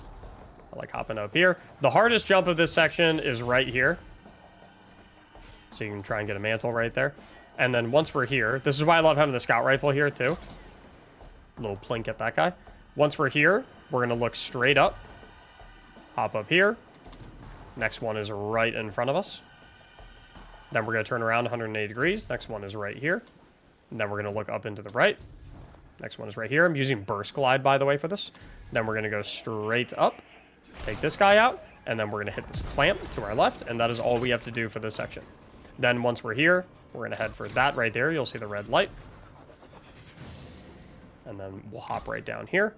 I like hopping up here. The hardest jump of this section is right here. So you can try and get a mantle right there. And then once we're here, this is why I love having the scout rifle here too. A little plink at that guy. Once we're here, we're going to look straight up. Hop up here. Next one is right in front of us. Then we're going to turn around 180 degrees. Next one is right here. And then we're going to look up into the right. Next one is right here. I'm using Burst Glide, by the way, for this. Then we're going to go straight up. Take this guy out. And then we're going to hit this clamp to our left. And that is all we have to do for this section. Then once we're here, we're going to head for that right there. You'll see the red light. And then we'll hop right down here.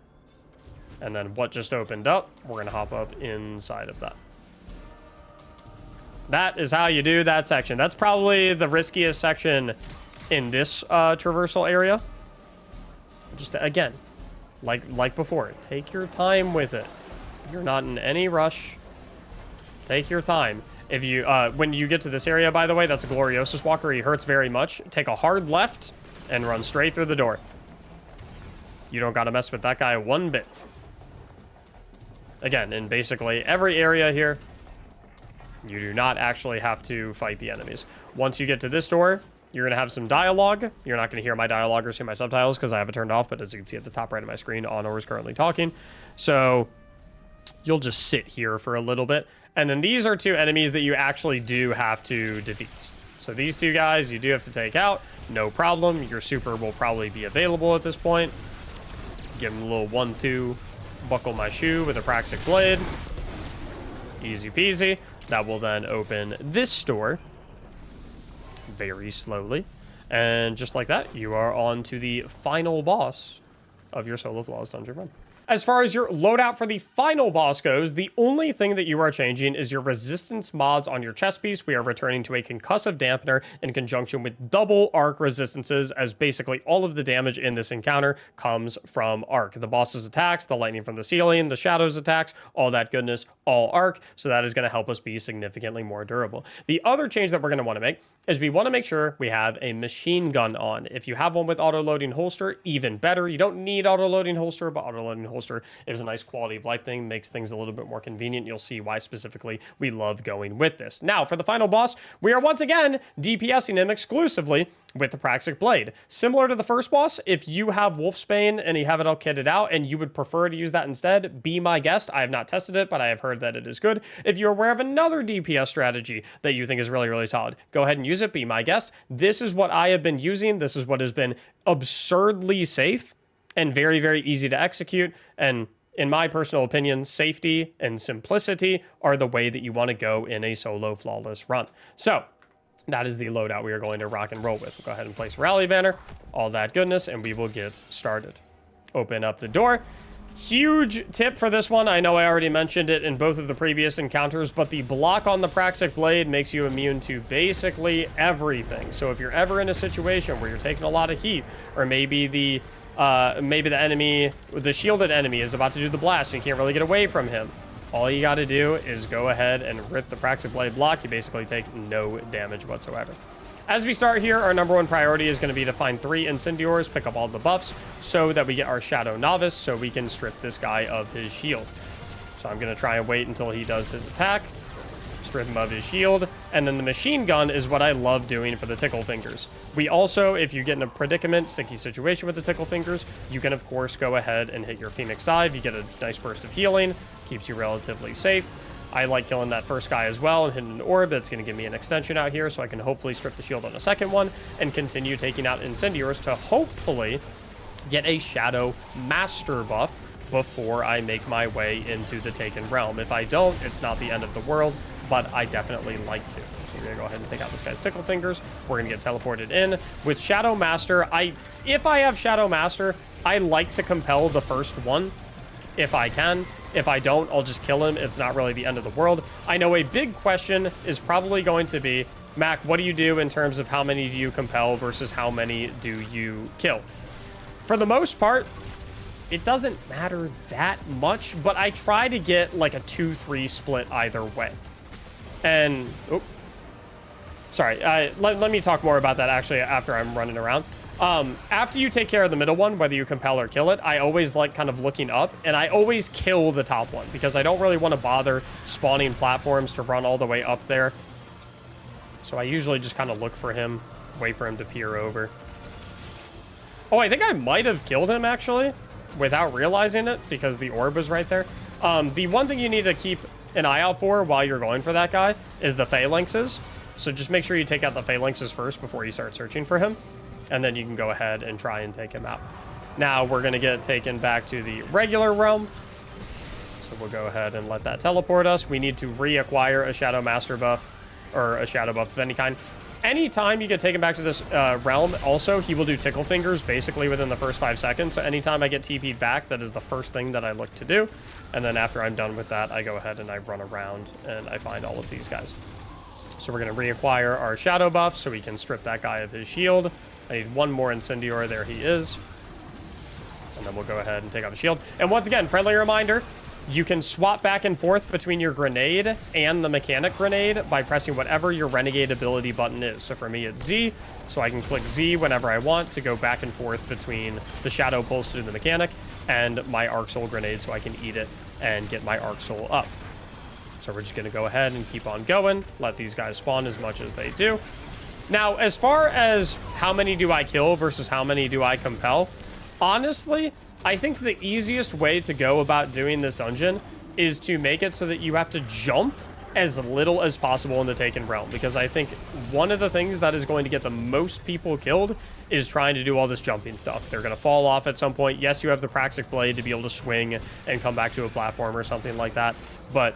And then what just opened up, we're going to hop up inside of that. That is how you do that section. That's probably the riskiest section in this traversal area. Just, again, like before, take your time with it. You're not in any rush. Take your time. If you, when you get to this area, by the way, that's a Gloriosus Walker. He hurts very much. Take a hard left and run straight through the door. You don't got to mess with that guy one bit. Again, in basically every area here, you do not actually have to fight the enemies. Once you get to this door, you're going to have some dialogue. You're not going to hear my dialogue or see my subtitles because I have it turned off, but as you can see at the top right of my screen, Honor is currently talking. So you'll just sit here for a little bit. And then these are two enemies that you actually do have to defeat. So these two guys you do have to take out. No problem. Your super will probably be available at this point. Give him a little 1-2, buckle my shoe with a Praxic Blade. Easy peasy. That will then open this door very slowly. And just like that, you are on to the final boss of your Solo Flawless Dungeon run. As far as your loadout for the final boss goes, the only thing that you are changing is your resistance mods on your chest piece. We are returning to a concussive dampener in conjunction with double arc resistances, as basically all of the damage in this encounter comes from arc. The boss's attacks, the lightning from the ceiling, the shadows attacks, all that goodness, all arc. So that is going to help us be significantly more durable. The other change that we're going to want to make is we want to make sure we have a machine gun on. If you have one with auto-loading holster, even better. You don't need auto-loading holster, but auto-loading holster is a nice quality of life thing, makes things a little bit more convenient. You'll see why specifically we love going with this. Now, for the final boss, we are once again DPSing him exclusively with the Praxic Blade. Similar to the first boss, if you have Wolfsbane and you have it all kitted out and you would prefer to use that instead, be my guest. I have not tested it, but I have heard that it is good. If you're aware of another DPS strategy that you think is really, really solid, go ahead and use it. Be my guest. This is what I have been using. This is what has been absurdly safe and very, very easy to execute. And in my personal opinion, safety and simplicity are the way that you want to go in a solo flawless run. So that is the loadout we are going to rock and roll with. We'll go ahead and place rally banner, all that goodness, and we will get started. Open up the door. Huge tip for this one. I know I already mentioned it in both of the previous encounters, but the block on the Praxic Blade makes you immune to basically everything. So if you're ever in a situation where you're taking a lot of heat, or maybe the enemy, the shielded enemy is about to do the blast and you can't really get away from him, all you got to do is go ahead and rip the Praxic Blade block. You basically take no damage whatsoever. As we start here, our number one priority is going to be to find 3 Incendiors, pick up all the buffs, so that we get our Shadow Novice, so we can strip this guy of his shield. So I'm going to try and wait until he does his attack. strip him of his shield, and then the machine gun is what I love doing for the tickle fingers. We also, if you get in a predicament, sticky situation with the tickle fingers, you can of course go ahead and hit your Phoenix dive. You get a nice burst of healing, keeps you relatively safe. I like killing that first guy as well and hitting an orb. That's going to give me an extension out here, so I can hopefully strip the shield on a second one and continue taking out incendiaries to hopefully get a Shadow Master buff before I make my way into the Taken Realm. If I don't, it's not the end of the world, but I definitely like to. So we're going to go ahead and take out this guy's tickle fingers. We're going to get teleported in. With Shadow Master, if I have Shadow Master, I like to compel the first one if I can. If I don't, I'll just kill him. It's not really the end of the world. I know a big question is probably going to be, Mac, what do you do in terms of how many do you compel versus how many do you kill? For the most part, it doesn't matter that much, but I try to get like a 2-3 split either way. And, oh, sorry, let me talk more about that actually after I'm running around. After you take care of the middle one, whether you compel or kill it, I always like kind of looking up, and I always kill the top one because I don't really want to bother spawning platforms to run all the way up there. So I usually just kind of look for him, wait for him to peer over. Oh, I think I might have killed him actually without realizing it because the orb was right there. The one thing you need to keep an eye out for while you're going for that guy is the phalanxes. So just make sure you take out the phalanxes first before you start searching for him. And then you can go ahead and try and take him out. Now we're going to get taken back to the regular realm. So we'll go ahead and let that teleport us. We need to reacquire a Shadow Master buff or a Shadow buff of any kind. Anytime you get taken back to this realm, also, he will do tickle fingers basically within the first 5 seconds. So anytime I get TP'd back, that is the first thing that I look to do. And then after I'm done with that, I go ahead and I run around and I find all of these guys. So we're going to reacquire our Shadow buff so we can strip that guy of his shield. I need one more Incendior. There he is. And then we'll go ahead and take out the shield. And once again, friendly reminder, you can swap back and forth between your grenade and the mechanic grenade by pressing whatever your renegade ability button is. So for me, it's Z. So I can click Z whenever I want to go back and forth between the Shadow Pulse to do the mechanic and my Arc Soul grenade so I can eat it and get my Arc Soul up. So we're just going to go ahead and keep on going. Let these guys spawn as much as they do. Now, as far as how many do I kill versus how many do I compel, honestly, I think the easiest way to go about doing this dungeon is to make it so that you have to jump as little as possible in the Taken Realm, because I think one of the things that is going to get the most people killed is trying to do all this jumping stuff. They're going to fall off at some point. Yes, you have the Praxic Blade to be able to swing and come back to a platform or something like that, but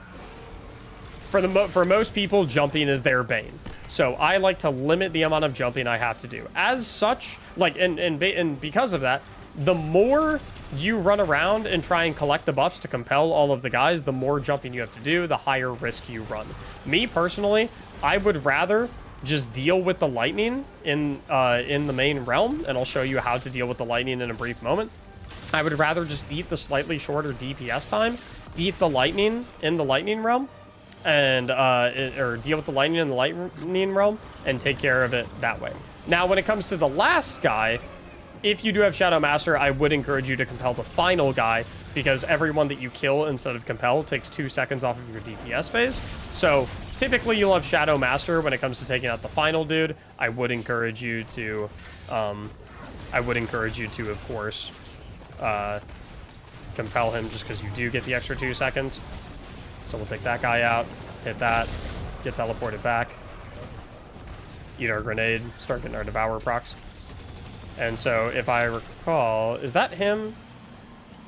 for most people, jumping is their bane. So I like to limit the amount of jumping I have to do. As such, like, and because of that, the more you run around and try and collect the buffs to compel all of the guys, the more jumping you have to do, the higher risk you run. Me, personally, I would rather just deal with the lightning in the main realm, and I'll show you how to deal with the lightning in a brief moment. I would rather just eat the slightly shorter DPS time, eat the lightning in the lightning realm, and or deal with the lightning in the lightning realm and take care of it that way. Now, when it comes to the last guy, if you do have Shadow Master, I would encourage you to compel the final guy, because everyone that you kill instead of compel takes 2 seconds off of your DPS phase. So typically you'll have Shadow Master when it comes to taking out the final dude. I would encourage you to of course compel him, just because you do get the extra 2 seconds. So we'll take that guy out, hit that, get teleported back, eat our grenade, start getting our Devour procs. And so if I recall, is that him?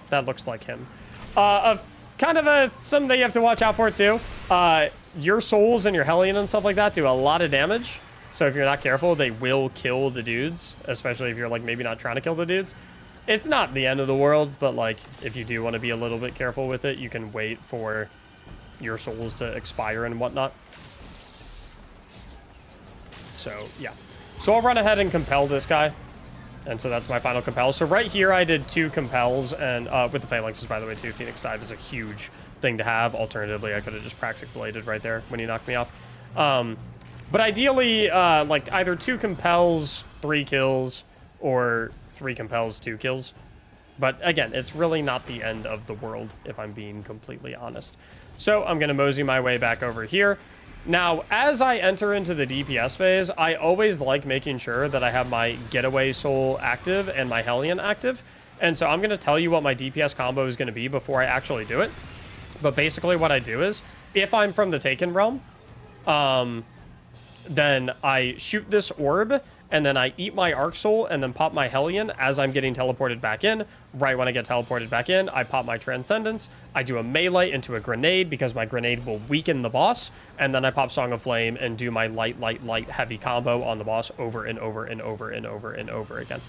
That looks like him. Kind of something that you have to watch out for too. Your souls and your Hellion and stuff like that do a lot of damage. So if you're not careful, they will kill the dudes, especially if you're like maybe not trying to kill the dudes. It's not the end of the world, but like if you do want to be a little bit careful with it, you can wait for your souls to expire and whatnot. So yeah, so I'll run ahead and compel this guy, and so that's my final compel. So right here I did 2 compels, and with the phalanxes, by the way, too. Phoenix dive is a huge thing to have. Alternatively, I could have just Praxic Bladed right there when he knocked me off. But ideally, like either 2 compels, 3 kills, or 3 compels, 2 kills. But again, it's really not the end of the world, if I'm being completely honest. So I'm going to mosey my way back over here. Now, as I enter into the DPS phase, I always like making sure that I have my Getaway Soul active and my Hellion active. And so I'm going to tell you what my DPS combo is going to be before I actually do it. But basically what I do is, if I'm from the Taken Realm, then I shoot this orb, and then I eat my Arc Soul, and then pop my Hellion as I'm getting teleported back in. Right when I get teleported back in, I pop my Transcendence. I do a melee into a grenade, because my grenade will weaken the boss. And then I pop Song of Flame and do my light, heavy combo on the boss over and over and over and over and over again.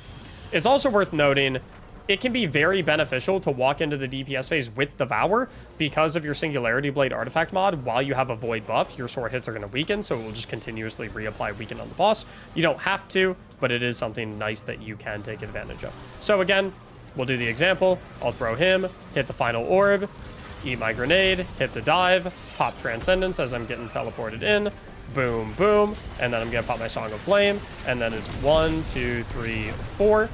It's also worth noting, it can be very beneficial to walk into the DPS phase with Devour because of your Singularity Blade artifact mod. While you have a Void buff, your sword hits are going to weaken, so it will just continuously reapply weaken on the boss. You don't have to, but it is something nice that you can take advantage of. So again, we'll do the example. I'll throw him, hit the final orb, eat my grenade, hit the dive, pop Transcendence as I'm getting teleported in, boom, boom, and then I'm going to pop my Song of Flame, and then it's 1, 2, 3, 4.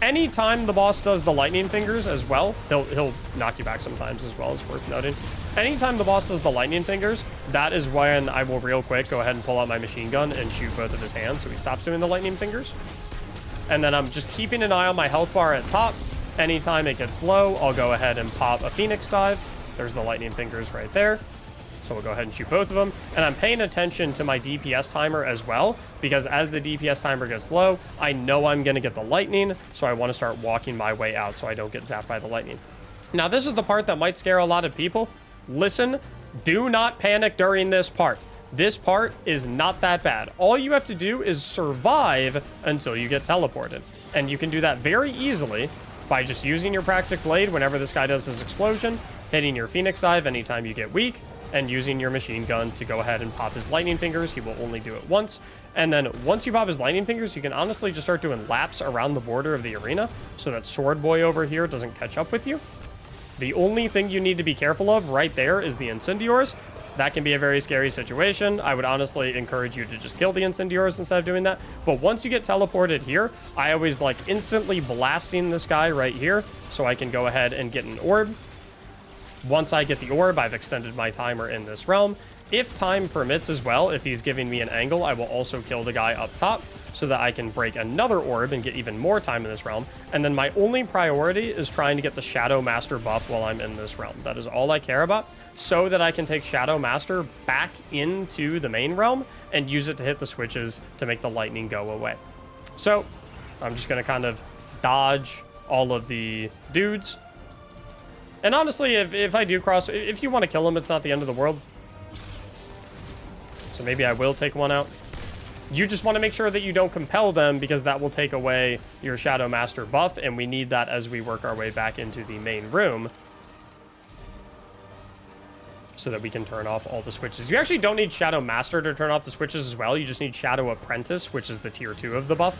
Anytime the boss does the lightning fingers as well, he'll knock you back sometimes as well, it's worth noting. Anytime the boss does the lightning fingers, that is when I will real quick go ahead and pull out my machine gun and shoot both of his hands so he stops doing the lightning fingers. And then I'm just keeping an eye on my health bar at top. Anytime it gets low, I'll go ahead and pop a Phoenix Dive. There's the lightning fingers right there. So we'll go ahead and shoot both of them. And I'm paying attention to my DPS timer as well, because as the DPS timer gets low, I know I'm going to get the lightning, so I want to start walking my way out so I don't get zapped by the lightning. Now, this is the part that might scare a lot of people. Listen, do not panic during this part. This part is not that bad. All you have to do is survive until you get teleported. And you can do that very easily by just using your Praxic Blade whenever this guy does his explosion, hitting your Phoenix Dive anytime you get weak, and using your machine gun to go ahead and pop his lightning fingers. He will only do it once. And then once you pop his lightning fingers, you can honestly just start doing laps around the border of the arena so that Sword Boy over here doesn't catch up with you. The only thing you need to be careful of right there is the Incendiors. That can be a very scary situation. I would honestly encourage you to just kill the Incendiors instead of doing that. But once you get teleported here, I always like instantly blasting this guy right here so I can go ahead and get an orb. Once I get the orb, I've extended my timer in this realm. If time permits as well, if he's giving me an angle, I will also kill the guy up top so that I can break another orb and get even more time in this realm. And then my only priority is trying to get the Shadow Master buff while I'm in this realm. That is all I care about, so that I can take Shadow Master back into the main realm and use it to hit the switches to make the lightning go away. So I'm just going to kind of dodge all of the dudes. And honestly, if I do cross, if you want to kill him, it's not the end of the world. So maybe I will take one out. You just want to make sure that you don't compel them, because that will take away your Shadow Master buff, and we need that as we work our way back into the main room so that we can turn off all the switches. You actually don't need Shadow Master to turn off the switches as well. You just need Shadow Apprentice, which is the tier 2 of the buff.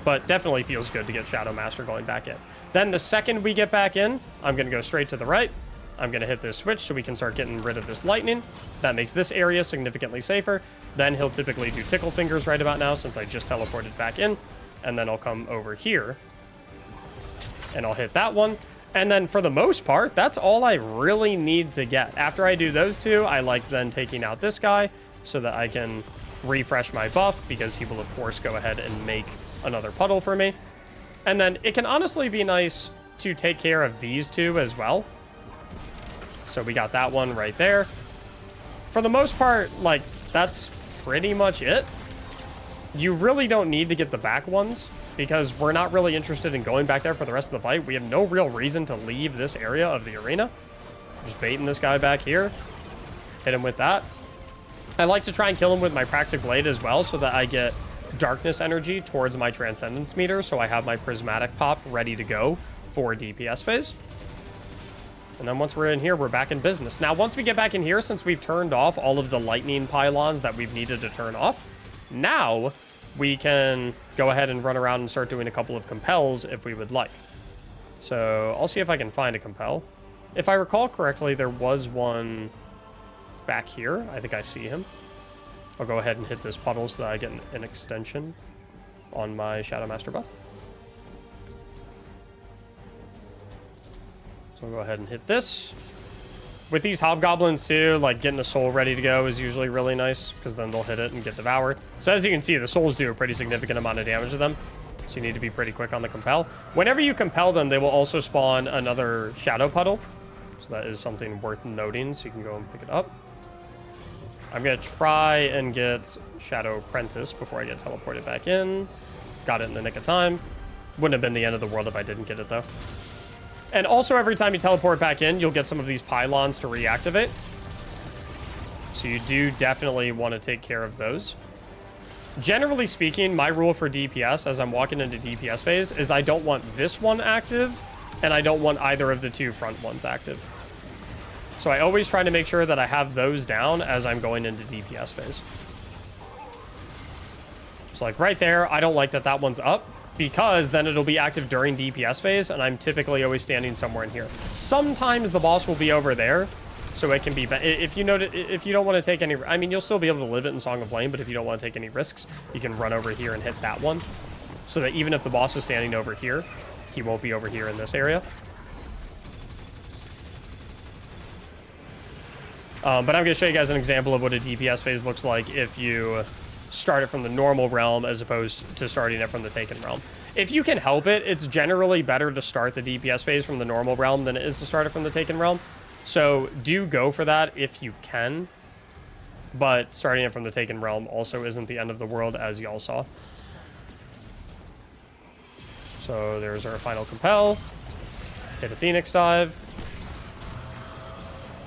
But definitely feels good to get Shadow Master going back in. Then the second we get back in, I'm going to go straight to the right. I'm going to hit this switch so we can start getting rid of this lightning. That makes this area significantly safer. Then he'll typically do Tickle Fingers right about now, since I just teleported back in. And then I'll come over here and I'll hit that one. And then for the most part, that's all I really need to get. After I do those two, I like then taking out this guy so that I can refresh my buff, because he will of course go ahead and make another puddle for me. And then it can honestly be nice to take care of these two as well. So we got that one right there. For the most part, like, that's pretty much it. You really don't need to get the back ones, because we're not really interested in going back there for the rest of the fight. We have no real reason to leave this area of the arena. Just baiting this guy back here. Hit him with that. I like to try and kill him with my Praxic Blade as well, so that I get darkness energy towards my Transcendence meter, so I have my Prismatic Pop ready to go for DPS phase. And then once we're in here, we're back in business. Now, once we get back in here, since we've turned off all of the lightning pylons that we've needed to turn off, now we can go ahead and run around and start doing a couple of compels if we would like. So I'll see if I can find a compel. If I recall correctly, there was one back here. I think I see him. I'll go ahead and hit this puddle so that I get an extension on my Shadow Master buff. So I'll go ahead and hit this. With these hobgoblins too, like getting a soul ready to go is usually really nice because then they'll hit it and get devoured. So as you can see, the souls do a pretty significant amount of damage to them. So you need to be pretty quick on the compel. Whenever you compel them, they will also spawn another shadow puddle. So that is something worth noting, so you can go and pick it up. I'm going to try and get Shadow Apprentice before I get teleported back in. Got it in the nick of time. Wouldn't have been the end of the world if I didn't get it, though. And also, every time you teleport back in, you'll get some of these pylons to reactivate. So you do definitely want to take care of those. Generally speaking, my rule for DPS, as I'm walking into DPS phase, is I don't want this one active, and I don't want either of the two front ones active. So I always try to make sure that I have those down as I'm going into DPS phase. So like right there, I don't like that that one's up, because then it'll be active during DPS phase, and I'm typically always standing somewhere in here. Sometimes the boss will be over there, so it can be... If you don't want to take any... I mean, you'll still be able to live it in Song of Flame, but if you don't want to take any risks, you can run over here and hit that one. So that even if the boss is standing over here, he won't be over here in this area. But I'm going to show you guys an example of what a DPS phase looks like if you start it from the normal realm as opposed to starting it from the Taken realm. If you can help it, it's generally better to start the DPS phase from the normal realm than it is to start it from the Taken realm. So do go for that if you can. But starting it from the Taken realm also isn't the end of the world, as y'all saw. So there's our final compel. Hit a Phoenix dive.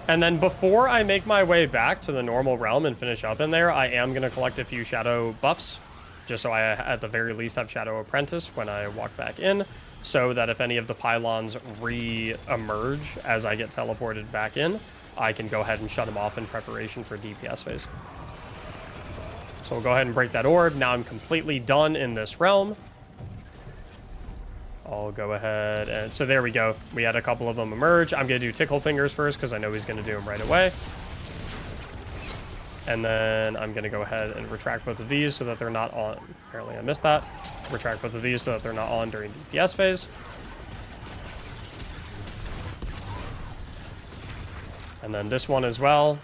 And then before I make my way back to the normal realm and finish up in there, I am going to collect a few shadow buffs, just so I, at the very least, have Shadow Apprentice when I walk back in, so that if any of the pylons re-emerge as I get teleported back in, I can go ahead and shut them off in preparation for DPS phase. So we'll go ahead and break that orb. Now I'm completely done in this realm. I'll go ahead and... So there we go. We had a couple of them emerge. I'm going to do Tickle Fingers first because I know he's going to do them right away. And then I'm going to go ahead and retract both of these so that they're not on. Apparently I missed that. Retract both of these so that they're not on during DPS phase. And then this one as well.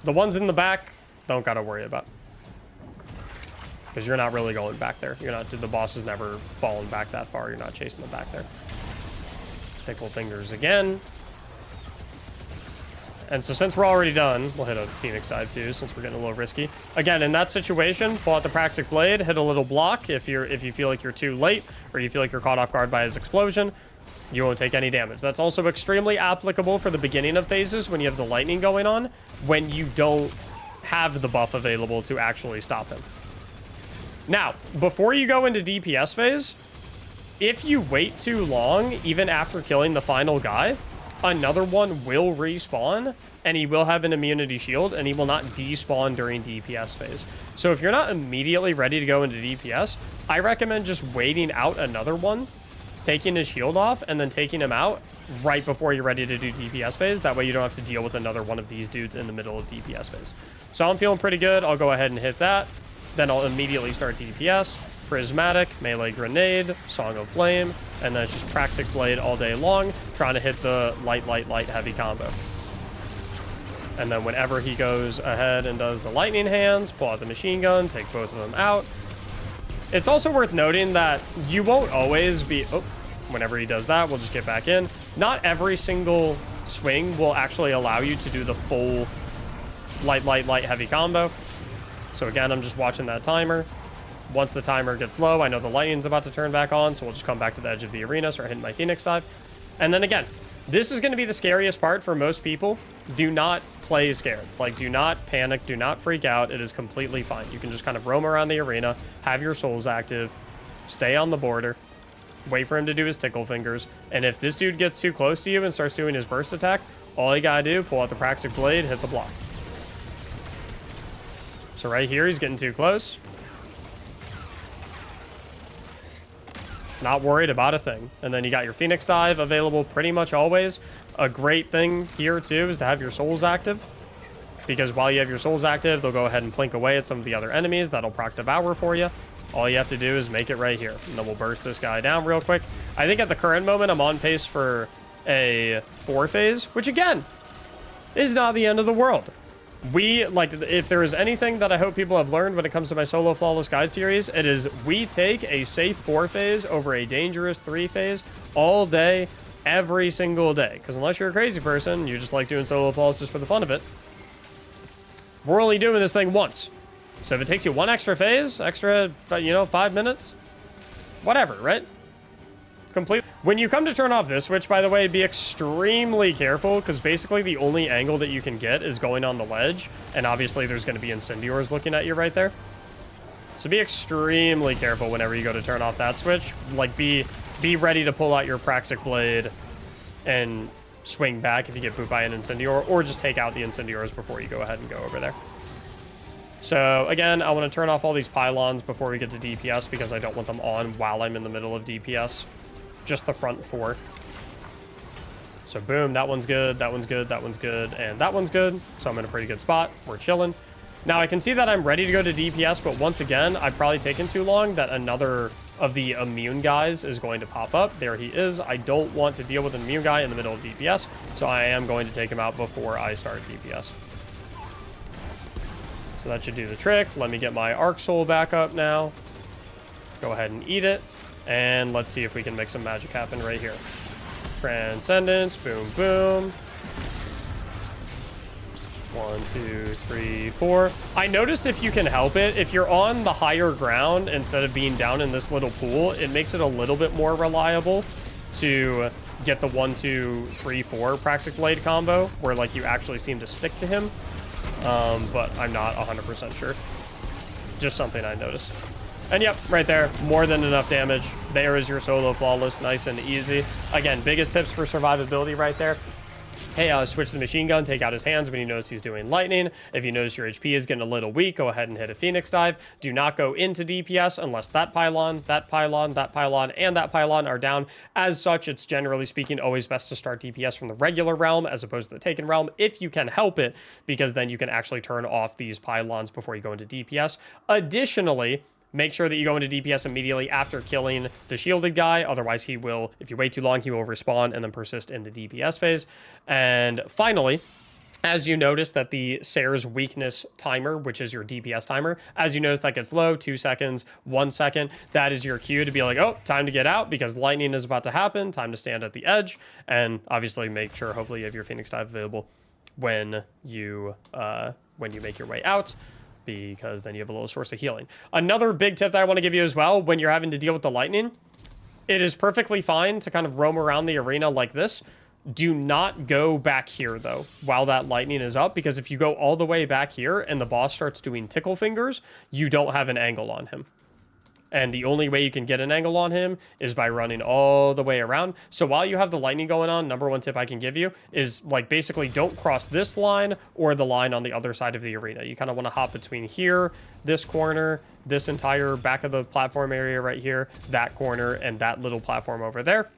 The ones in the back, don't got to worry about. Because you're not really going back there. You're not... The boss has never fallen back that far. You're not chasing them back there. Tickle Fingers again. And so since we're already done, we'll hit a Phoenix dive too, since we're getting a little risky. Again, in that situation, pull out the Praxic Blade, hit a little block. If you feel like you're too late, or you feel like you're caught off guard by his explosion, you won't take any damage. That's also extremely applicable for the beginning of phases when you have the lightning going on, when you don't have the buff available to actually stop him. Now, before you go into DPS phase, if you wait too long, even after killing the final guy, another one will respawn, and he will have an immunity shield, and he will not despawn during DPS phase. So if you're not immediately ready to go into DPS, I recommend just waiting out another one, taking his shield off, and then taking him out right before you're ready to do DPS phase. That way you don't have to deal with another one of these dudes in the middle of DPS phase. So I'm feeling pretty good. I'll go ahead and hit that. Then I'll immediately start DPS, Prismatic, Melee Grenade, Song of Flame, and then it's just Praxic Blade all day long, trying to hit the light, heavy combo. And then whenever he goes ahead and does the lightning hands, pull out the machine gun, take both of them out. It's also worth noting that you won't always be... Oh, whenever he does that, we'll just get back in. Not every single swing will actually allow you to do the full light, heavy combo. So again, I'm just watching that timer. Once the timer gets low, I know the lightning's about to turn back on, so we'll just come back to the edge of the arena, start hitting my Phoenix dive. And then again, this is going to be the scariest part for most people. Do not play scared. Like, do not panic, do not freak out. It is completely fine. You can just kind of roam around the arena, have your souls active, stay on the border, wait for him to do his Tickle Fingers. And if this dude gets too close to you and starts doing his burst attack, all you gotta do, pull out the Praxic Blade, hit the block. So right here, he's getting too close. Not worried about a thing. And then you got your Phoenix Dive available pretty much always. A great thing here, too, is to have your souls active. Because while you have your souls active, they'll go ahead and plink away at some of the other enemies. That'll proc Devour for you. All you have to do is make it right here. And then we'll burst this guy down real quick. I think at the current moment, I'm on pace for a 4 phase. Which, again, is not the end of the world. If there is anything that I hope people have learned when it comes to my solo flawless guide series, it is we take a safe 4 phase over a dangerous 3 phase all day, every single day. Because unless you're a crazy person, you just like doing solo flawless just for the fun of it. We're only doing this thing once. So if it takes you 1 extra phase, extra, 5 minutes, whatever, right? Complete. When you come to turn off this switch, by the way, be extremely careful, because basically the only angle that you can get is going on the ledge, and obviously there's going to be Incendiors looking at you right there. So be extremely careful whenever you go to turn off that switch. Like, be ready to pull out your Praxic Blade and swing back if you get pooped by an Incendior, or just take out the Incendiors before you go ahead and go over there. So again, I want to turn off all these pylons before we get to DPS, because I don't want them on while I'm in the middle of DPS. Just the front 4. So boom, that one's good, that one's good, that one's good, and that one's good. So I'm in a pretty good spot. We're chilling. Now I can see that I'm ready to go to DPS, but once again, I've probably taken too long that another of the immune guys is going to pop up. There he is. I don't want to deal with an immune guy in the middle of DPS, so I am going to take him out before I start DPS. So that should do the trick. Let me get my Arc Soul back up now. Go ahead and eat it. And let's see if we can make some magic happen right here. Transcendence, boom, boom. 1, 2, 3, 4. I noticed if you can help it, if you're on the higher ground instead of being down in this little pool, it makes it a little bit more reliable to get the 1, 2, 3, 4 Praxic Blade combo, where like you actually seem to stick to him. But I'm not 100% sure. Just something I noticed. And yep, right there, more than enough damage. There is your solo flawless, nice and easy. Again, biggest tips for survivability right there. Switch the machine gun, take out his hands when you notice he's doing lightning. If you notice your HP is getting a little weak, go ahead and hit a Phoenix Dive. Do not go into DPS unless that pylon, that pylon, that pylon, and that pylon are down. As such, it's generally speaking always best to start DPS from the regular realm as opposed to the Taken realm if you can help it, because then you can actually turn off these pylons before you go into DPS. Additionally, make sure that you go into DPS immediately after killing the shielded guy. Otherwise, he will, if you wait too long, he will respawn and then persist in the DPS phase. And finally, as you notice that the Sayer's weakness timer, which is your DPS timer, as you notice that gets low, 2 seconds, 1 second, that is your cue to be like, oh, time to get out because lightning is about to happen, time to stand at the edge, and obviously make sure, hopefully, you have your Phoenix Dive available when you make your way out, because then you have a little source of healing. Another big tip that I want to give you as well, when you're having to deal with the lightning, it is perfectly fine to kind of roam around the arena like this. Do not go back here, though, while that lightning is up, because if you go all the way back here and the boss starts doing tickle fingers, you don't have an angle on him. And the only way you can get an angle on him is by running all the way around. So while you have the lightning going on, number 1 tip I can give you is, like, basically don't cross this line or the line on the other side of the arena. You kind of want to hop between here, this corner, this entire back of the platform area right here, that corner, and that little platform over there.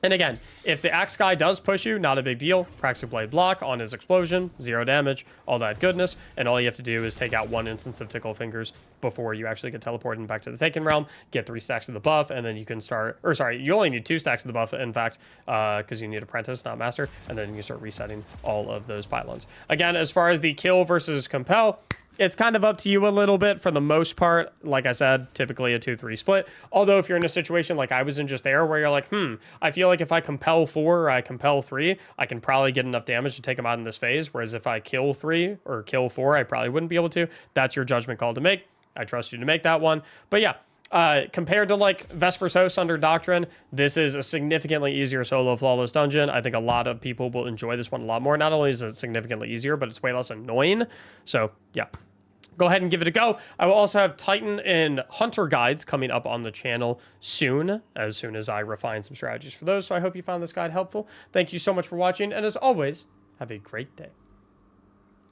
And again, if the axe guy does push you, not a big deal. Praxic Blade block on his explosion, 0 damage, all that goodness. And all you have to do is take out 1 instance of Tickle Fingers before you actually get teleported back to the Taken realm, get 3 stacks of the buff, and then you can start, or sorry, you only need 2 stacks of the buff, in fact, because you need Apprentice, not Master, and then you start resetting all of those pylons. Again, as far as the kill versus compel, it's kind of up to you a little bit for the most part. Like I said, typically a 2-3 split. Although if you're in a situation like I was in just there where you're like, I feel like if I compel 4 or I compel 3, I can probably get enough damage to take them out in this phase. Whereas if I kill 3 or kill 4, I probably wouldn't be able to. That's your judgment call to make. I trust you to make that one. But yeah, compared to like Vesper's Host under Doctrine, this is a significantly easier solo flawless dungeon. I think a lot of people will enjoy this one a lot more. Not only is it significantly easier, but it's way less annoying. So yeah, go ahead and give it a go. I will also have Titan and Hunter guides coming up on the channel soon as I refine some strategies for those. So I hope you found this guide helpful. Thank you so much for watching. And as always, have a great day.